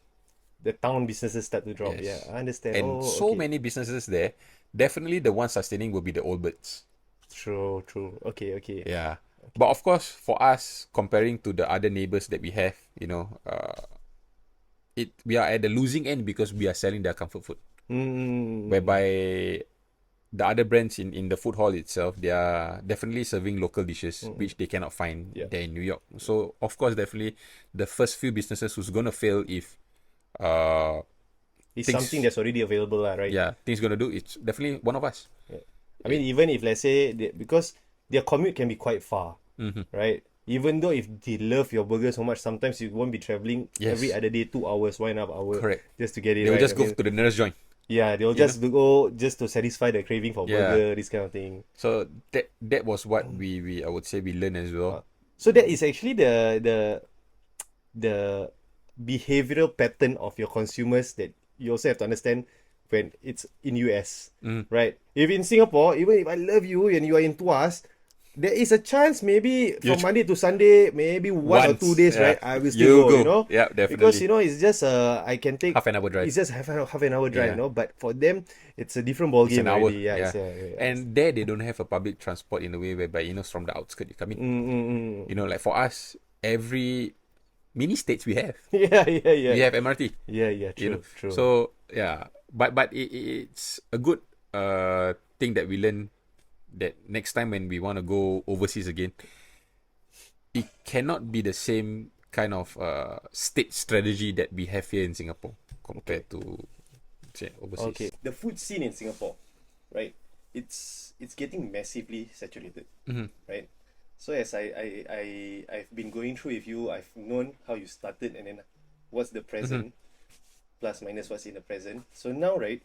The town businesses start to drop. Yes. Yeah, I understand. And many businesses there. Definitely, the ones sustaining will be the old birds. True. Okay. Yeah. But of course, for us, comparing to the other neighbors that we have, we are at the losing end because we are selling their comfort food. Whereby the other brands in the food hall itself, they are definitely serving local dishes, which they cannot find there in New York. So, of course, definitely the first few businesses who's going to fail if it's something that's already available, right? Yeah, things going to do, it's definitely one of us. Yeah. I mean, even if, let's say, because their commute can be quite far, right? Even though if they love your burger so much, sometimes you won't be traveling every other day 2 hours, 1.5 hours, correct, just to get it. They'll right? just go to the nearest joint. Yeah, they'll just go just to satisfy the craving for burger, this kind of thing. So that was what we I would say we learned as well. So that is actually the behavioral pattern of your consumers that you also have to understand when it's in US, right? If in Singapore, even if I love you and you are in Tuas, there is a chance maybe from Monday to Sunday, maybe one or 2 days, right? I will still go, Yeah, definitely. Because, it's just, I can take... half an hour drive. It's just half an hour drive, But for them, it's a different ballgame already. Yeah. And there, they don't have a public transport in a way whereby, from the outskirts you come in. Like for us, every mini states we have. Yeah. We have MRT. Yeah, true. So, yeah. But it's a good thing that we learn that next time when we want to go overseas again, it cannot be the same kind of state strategy that we have here in Singapore compared to say, overseas. Okay. The food scene in Singapore, right? It's getting massively saturated, right? So as I've been going through with you, I've known how you started and then what's the present, plus minus what's in the present. So now, right,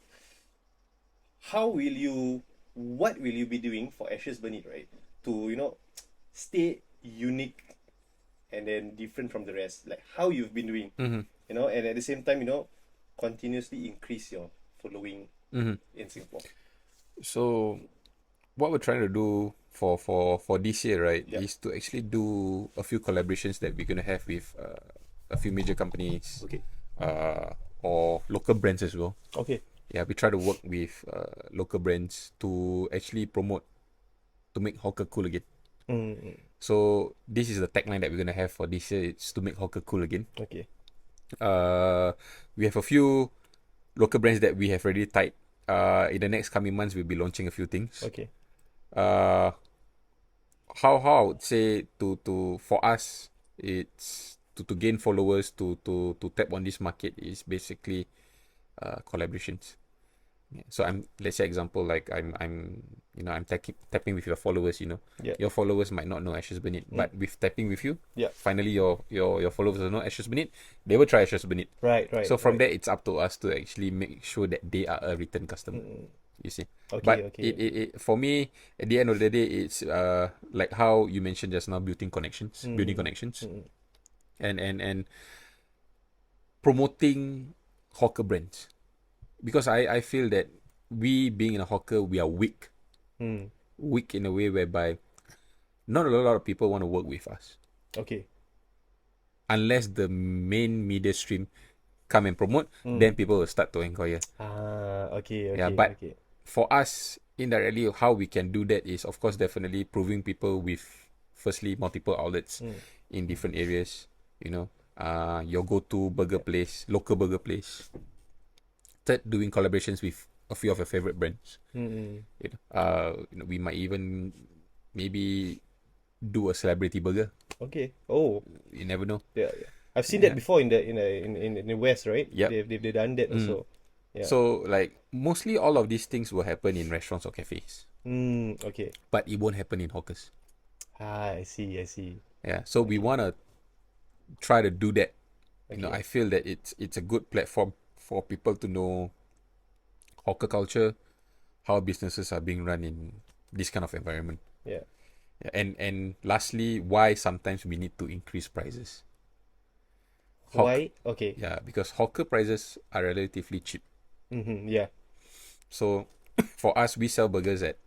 what will you be doing for AshesBurnnit, right? To, stay unique and then different from the rest. Like how you've been doing, and at the same time, continuously increase your following in Singapore. So what we're trying to do for this year, right, is to actually do a few collaborations that we're going to have with a few major companies, or local brands as well. Okay. Yeah, we try to work with local brands to actually promote, to make hawker cool again. So this is the tagline that we're gonna have for this year. It's to make hawker cool again. Okay. We have a few local brands that we have already tied. In the next coming months, we'll be launching a few things. Okay. How I would say to for us, it's to gain followers, to tap on this market is basically collaborations. Yeah. So let's say example, like I'm tapping with your followers, your followers might not know AshesBurnnit, but with tapping with you, finally your followers will know AshesBurnnit, they will try AshesBurnnit. Right. So from there, it's up to us to actually make sure that they are a return customer. You see. Okay. It for me, at the end of the day, it's like how you mentioned just now, building connections, and promoting hawker brands. Because I feel that we being in a hawker, we are weak. Weak in a way whereby not a lot of people want to work with us. Okay. Unless the main media stream come and promote, then people will start to inquire. Okay. Yeah, but for us, indirectly, how we can do that is, of course, definitely proving people with, firstly, multiple outlets in different areas. Your go-to burger place, local burger place. Third, doing collaborations with a few of your favorite brands. We might even maybe do a celebrity burger. Okay. Oh, you never know. Yeah. I've seen that before in the West, right? Yep. They've done that also. Yeah. So like mostly all of these things will happen in restaurants or cafes. Okay. but it won't happen in hawkers. I see. Yeah, so we want to try to do that. Okay. I feel that it's a good platform for people to know hawker culture, how businesses are being run in this kind of environment. Yeah. Yeah, and lastly, why sometimes we need to increase prices. Why? Okay. Yeah, because hawker prices are relatively cheap. Yeah. So for us, we sell burgers at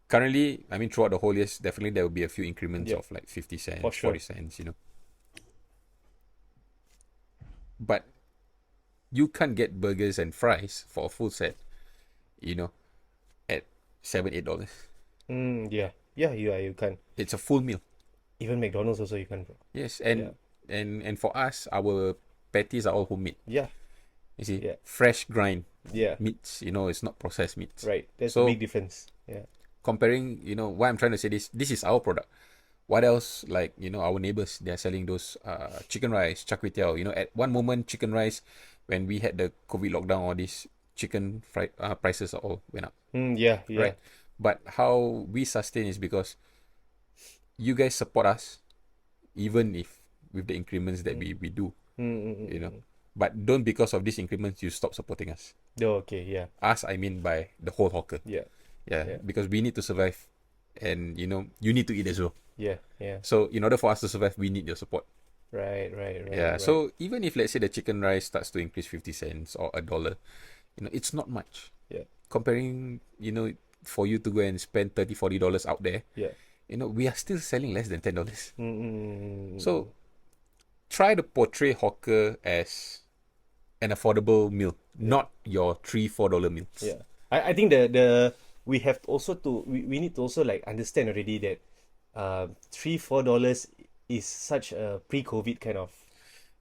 currently, I mean, throughout the whole years, definitely there will be a few increments Yeah. of like 50 cents, For sure. 40 cents, But you can't get burgers and fries for a full set, you know, at $7, $8. Yeah. Yeah. You can. It's a full meal. Even McDonald's also you can, bro. Yes, Yeah. and for us, our patties are all homemade. Yeah. You see, Yeah. fresh grind Yeah. meats. It's not processed meats. Right. That's a So big difference. Yeah. comparing, why I'm trying to say this is our product. What else? Like our neighbors, they are selling those chicken rice, char kway teow. At one moment, chicken rice, when we had the COVID lockdown, all these chicken fried prices all went up. Yeah. Yeah. Right. But how we sustain is because you guys support us, even if with the increments that we do, But don't, because of these increments, you stop supporting us. Oh, okay. Yeah. Us, I mean by the whole hawker. Yeah. Yeah. Because we need to survive, and you need to eat as well. Yeah. Yeah. So in order for us to survive, we need your support. Right. Yeah. Right. So even if, let's say, the chicken rice starts to increase 50 cents or $1, it's not much. Yeah. Comparing, for you to go and spend $30, $40 out there, Yeah. we are still selling less than $10. Mm-mm. So try to portray hawker as an affordable meal, not your $3-4 meals. Yeah. I think the we have also to we need to also like understand already that $3-4 is such a pre-COVID kind of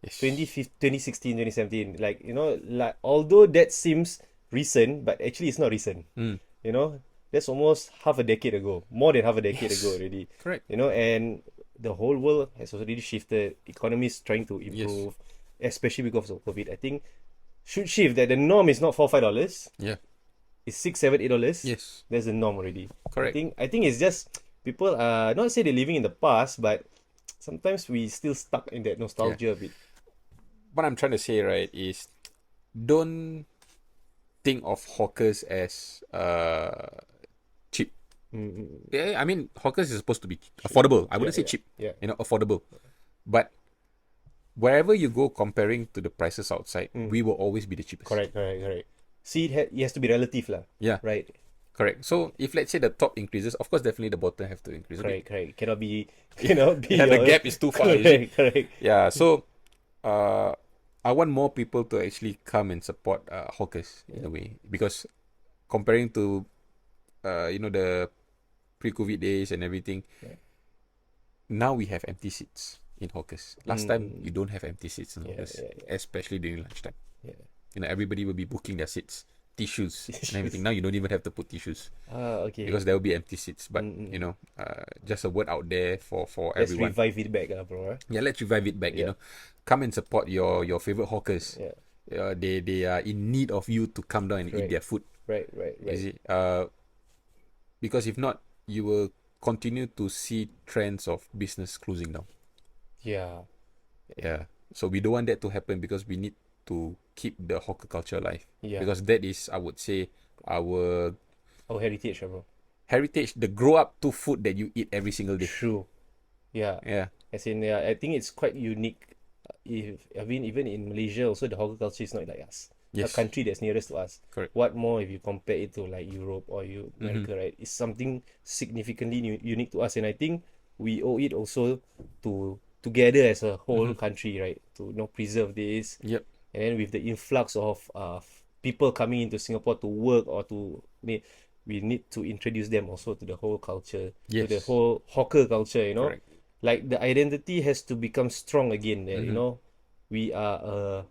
Yes. 2016, 2017. Like, like although that seems recent, but actually it's not recent. That's almost half a decade ago, more than half a decade Yes. ago already. Correct. And the whole world has already shifted. Economy is trying to improve, especially because of COVID. I think should shift that the norm is not $4-5. Yeah. It's $6, $7, $8. Yes. That's the norm already. Correct. I think it's just people are not say they're living in the past, but sometimes we still stuck in that nostalgia a bit. What I'm trying to say, right, is don't think of hawkers as cheap. Yeah, I mean, hawkers is supposed to be affordable. I wouldn't say cheap. Yeah. Affordable. But wherever you go, comparing to the prices outside, we will always be the cheapest. Correct. See, it has to be relative lah. Yeah. Right. Correct. So if, let's say, the top increases, of course, definitely the bottom have to increase. Correct. Cannot be, be. Yeah, the gap is too far. you see. Correct. Yeah. So, I want more people to actually come and support hawkers in a way, because comparing to, the pre-COVID days and everything, now we have empty seats in hawkers. Last time you don't have empty seats in hawkers, especially during lunchtime. Yeah. Everybody will be booking their seats, tissues and everything. Now you don't even have to put tissues Okay. because there will be empty seats. But just a word out there for Let's everyone. revive it back, bro. Yeah, let's revive it back. Come and support your favorite hawkers. Yeah. They are in need of you to come down and eat their food. Right. Is it? Because if not, you will continue to see trends of business closing down. Yeah. Yeah. So we don't want that to happen, because we need to keep the hawker culture alive. Yeah. Because that is, I would say, our heritage, bro. heritage, the grow up to food that you eat every single day. True. Yeah. Yeah. As in, I think it's quite unique. Even in Malaysia, also the hawker culture is not like us. Yes. A country that's nearest to us. Correct. What more if you compare it to like Europe or America, right? It's something significantly unique to us, and I think we owe it also to together as a whole country, right? To preserve this. Yep. And then with the influx of people coming into Singapore to work or we need to introduce them also to the whole culture, to the whole hawker culture, Correct. Like the identity has to become strong again. That, we are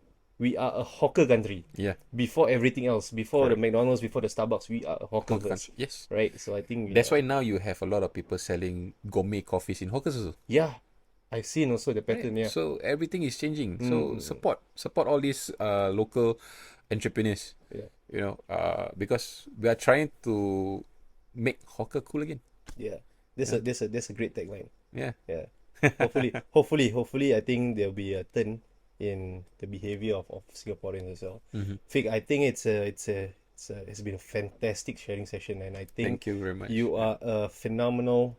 a hawker country. Yeah. Before everything else, before the McDonald's, before the Starbucks, we are a hawker first. Yes. Right. So I think That's why now you have a lot of people selling gourmet coffees in hawkers also. Yeah. I've seen also the pattern. Yeah. So everything is changing. So support all these local entrepreneurs. Yeah. Because we are trying to make hawker cool again. Yeah. That's a great tagline. Yeah. Yeah. Hopefully, I think there'll be a turn in the behavior of Singaporeans as well. Fik, I think it's been a fantastic sharing session, and I think Thank you very much. you are a phenomenal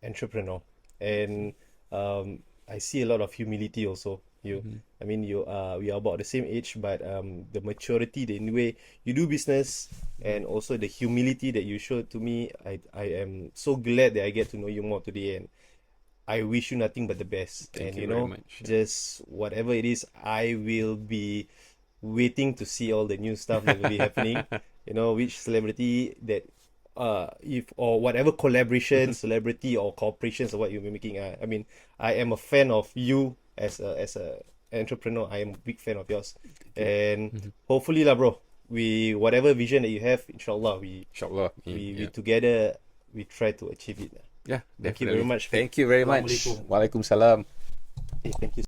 entrepreneur, and I see a lot of humility also. I mean, we are about the same age, but the maturity, the way you do business, and also the humility that you showed to me, I am so glad that I get to know you more today, and I wish you nothing but the best. Thank And you you know, very much. just whatever it is, I will be waiting to see all the new stuff that will be happening. You know, which celebrity that if or whatever collaboration, celebrity or corporations or what you'll be making. I mean, I am a fan of you as a entrepreneur. I am a big fan of yours, and hopefully lah, bro. We whatever vision that you have, inshallah, Inshallah. we together we try to achieve it. Yeah, Thank you definitely. very much. Thank you very much. Assalamualaikum. Waalaikumsalam. Hey, thank you.